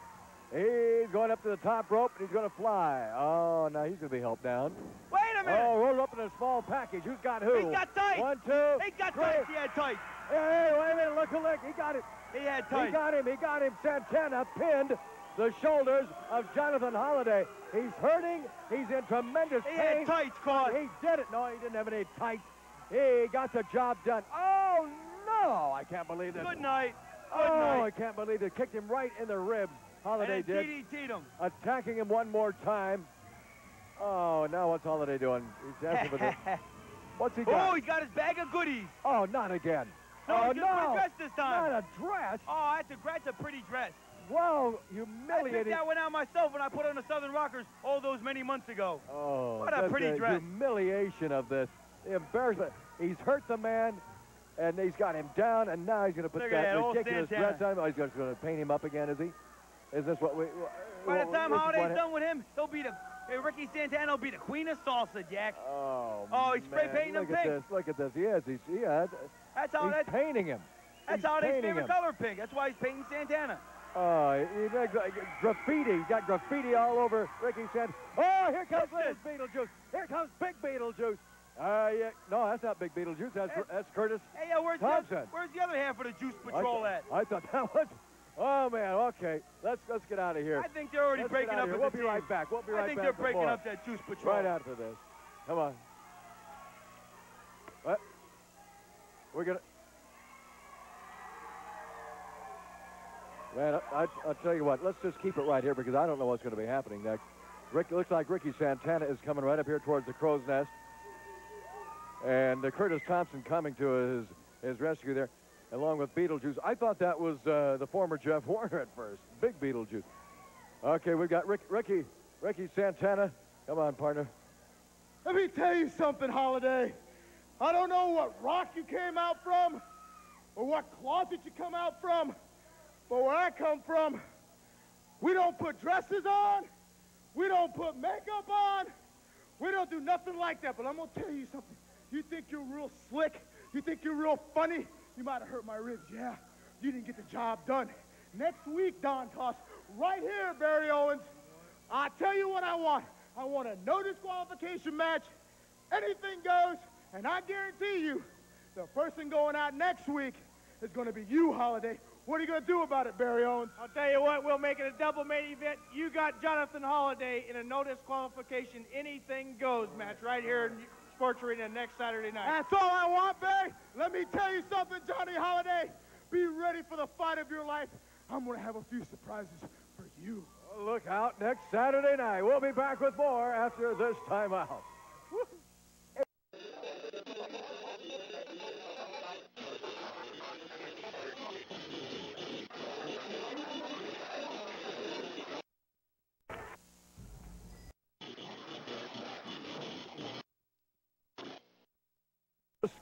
He's going up to the top rope, and he's going to fly. Oh, now he's going to be helped down. Wait a minute. Oh, rolled up in a small package. Who's got who? He's got tight. 1, 2, He's got 3. tight. He had tight. Hey, wait a minute. Look. He got it. He had tight. He got him. Santana pinned the shoulders of Jonathan Holliday. He's hurting. He's in tremendous pain. He had tights, Cos. He did it. No, he didn't have any tights. He got the job done. Oh, no. I can't believe this. Good night. I can't believe it. Kicked him right in the ribs. Holliday did. DDT'd him. Attacking him one more time. Oh, now what's Holliday doing? He's asking for this. What's he got? Oh, he got his bag of goodies. Oh, not again. No, just a dress this time. Not a dress? Oh, that's a pretty dress. Wow, humiliating. I picked that one out myself when I put on the Southern Rockers all those many months ago. Oh, what a pretty dress. Humiliation of this. The embarrassment. He's hurt the man, and he's got him down, and now he's going to put that ridiculous dress on him. Oh, he's going to paint him up again, is he? Is this what we... By the time Holliday's done with him, he'll be Ricky Santana will be the queen of salsa, Jack. Oh, he's spray painting him pink. Look at this. He is. He's painting him. That's He's Holiday's painting favorite him. color, pink. That's why he's painting Santana. Oh, he makes graffiti. He got graffiti all over Ricky Santana. Oh, here comes little Beetlejuice. Here comes big Beetlejuice. Yeah, no, that's not big Beetlejuice. That's Curtis Hey, where's Thompson. where's the other half of the Juice Patrol at? I thought that was. Oh man, okay. Let's get out of here. I think they're already breaking up. We'll be right back. We'll be right back. I think they're for breaking more. up that Juice Patrol. Right after this. Come on. What? We're gonna. Man, I'll tell you what. Let's just keep it right here because I don't know what's going to be happening next. Looks like Ricky Santana is coming right up here towards the crow's nest, and Curtis Thompson coming to his rescue there, along with Beetlejuice. I thought that was the former Jeff Warner at first. Big Beetlejuice. Okay, we've got Ricky Santana. Come on, partner. Let me tell you something, Holiday. I don't know what rock you came out from or what closet you come out from, but where I come from, we don't put dresses on, we don't put makeup on, we don't do nothing like that. But I'm going to tell you something. You think you're real slick, you think you're real funny, you might have hurt my ribs, yeah. You didn't get the job done. Next week, Don Toss, right here, Barry Owens, I'll tell you what I want. I want a no disqualification match. Anything goes, and I guarantee you, the person going out next week is going to be you, Holiday. What are you going to do about it, Barry Owens? I'll tell you what, we'll make it a double main event. You got Jonathan Holliday in a no disqualification, anything goes match right here in Sports Arena next Saturday night. That's all I want, Barry. Let me tell you something, Johnny Holiday. Be ready for the fight of your life. I'm going to have a few surprises for you. Well, look out next Saturday night. We'll be back with more after this timeout.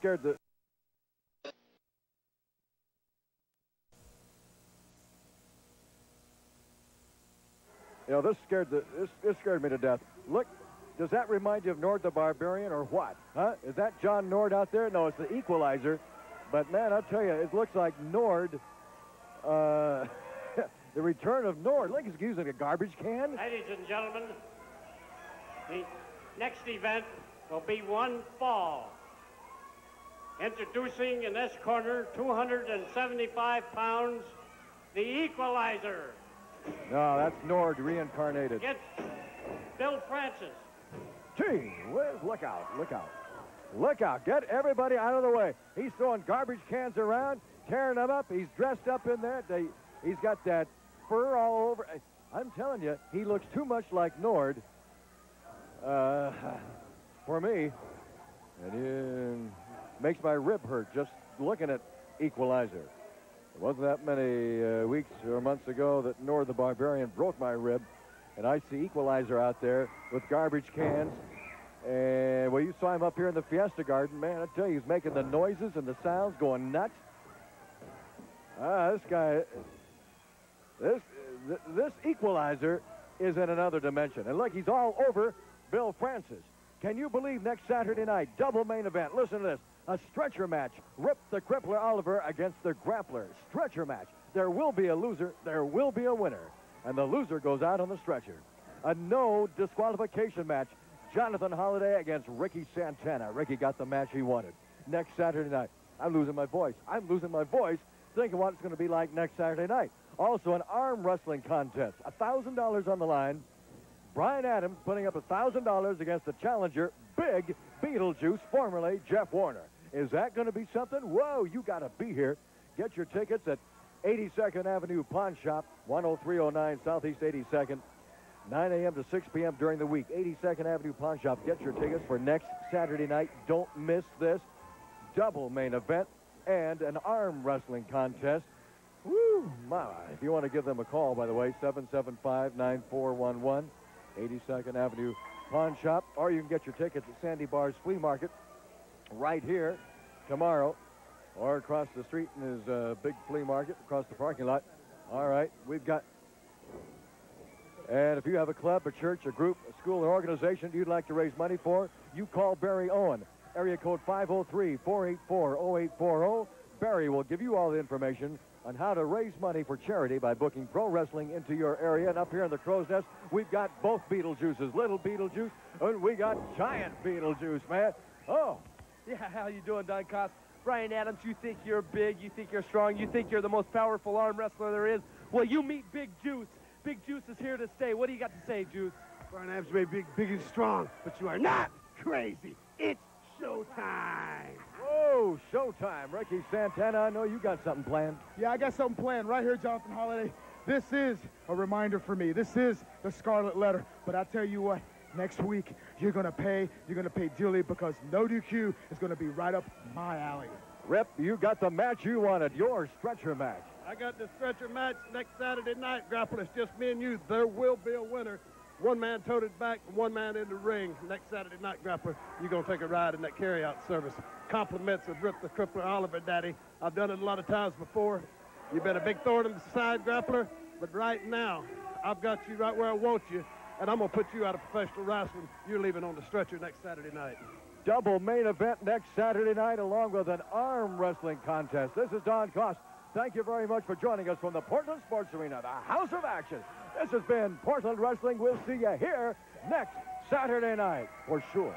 Scared the. You know, this scared me to death. Look, does that remind you of Nord the Barbarian or what? Huh? Is that John Nord out there? No, it's the Equalizer. But man, I'll tell you, it looks like Nord. The return of Nord. Look, he's using a garbage can. Ladies and gentlemen, the next event will be one fall. Introducing in this corner, 275 pounds, the Equalizer. No, that's Nord reincarnated. It's Bill Francis. Gee whiz, look out, look out. Look out, get everybody out of the way. He's throwing garbage cans around, tearing them up. He's dressed up in there. He's got that fur all over. I'm telling you, he looks too much like Nord for me. And it makes my rib hurt just looking at Equalizer. It wasn't that many weeks or months ago that Nord the Barbarian broke my rib, and I see Equalizer out there with garbage cans. And well, you saw him up here in the Fiesta Garden, man. I tell you, he's making the noises and the sounds, going nuts. This guy, this Equalizer is in another dimension. And look, he's all over Bill Francis. Can you believe next Saturday night, double main event? Listen to this. A stretcher match. Rip the Crippler Oliver against the Grappler. Stretcher match. There will be a loser. There will be a winner. And the loser goes out on the stretcher. A no disqualification match. Jonathan Holliday against Ricky Santana. Ricky got the match he wanted. Next Saturday night. I'm losing my voice. I'm losing my voice thinking what it's going to be like next Saturday night. Also an arm wrestling contest. $1,000 on the line. Brian Adams putting up $1,000 against the challenger, Big Beetlejuice, formerly Jeff Warner. Is that going to be something? Whoa, you got to be here. Get your tickets at 82nd Avenue Pawn Shop, 10309 Southeast 82nd, 9 a.m. to 6 p.m. during the week. 82nd Avenue Pawn Shop. Get your tickets for next Saturday night. Don't miss this double main event and an arm wrestling contest. Woo, my. If you want to give them a call, by the way, 775-9411. 82nd Avenue Pawn Shop, or you can get your tickets at Sandy Barr's Flea Market right here tomorrow, or across the street in his big flea market across the parking lot. All right, we've got, and if you have a club, a church, a group, a school, or organization you'd like to raise money for, you call Barry Owen. Area code 503-484-0840. Barry will give you all the information on how to raise money for charity by booking pro wrestling into your area. And up here in the Crow's Nest, we've got both Beetlejuices, little Beetlejuice, and we got giant Beetlejuice, man. Oh. Yeah, how you doing, Don Cost? Brian Adams, you think you're big, you think you're strong, you think you're the most powerful arm wrestler there is. Well, you meet Big Juice. Big Juice is here to stay. What do you got to say, Juice? Brian Adams may be big and strong, but you are not crazy. It's showtime. Whoa, showtime. Ricky Santana, I know you got something planned. Yeah, I got something planned right here, Jonathan Holliday. This is a reminder for me. This is the Scarlet Letter. But I tell you what, next week, you're going to pay dearly because No DQ is going to be right up my alley. Rip, you got the match you wanted, your stretcher match. I got the stretcher match next Saturday night, Grappler. It's just me and you. There will be a winner. One man toted back and one man in the ring. Next Saturday night, Grappler, you're going to take a ride in that carry-out service. Compliments of Rip the Crippler Oliver, Daddy. I've done it a lot of times before. You've been a big thorn in the side, Grappler, but right now, I've got you right where I want you, and I'm going to put you out of professional wrestling. You're leaving on the stretcher next Saturday night. Double main event next Saturday night along with an arm wrestling contest. This is Don Cost. Thank you very much for joining us from the Portland Sports Arena, the House of Action. This has been Portland Wrestling. We'll see you here next Saturday night for sure.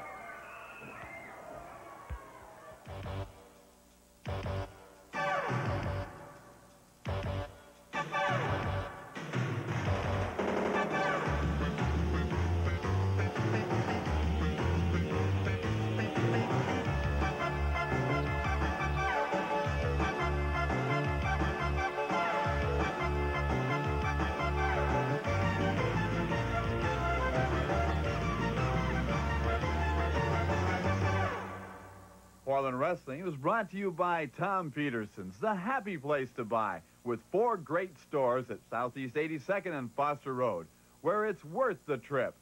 Portland Wrestling was brought to you by Tom Peterson's, the happy place to buy, with 4 great stores at Southeast 82nd and Foster Road, where it's worth the trip.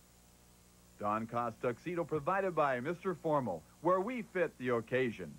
Don Cost Tuxedo provided by Mr. Formal, where we fit the occasion.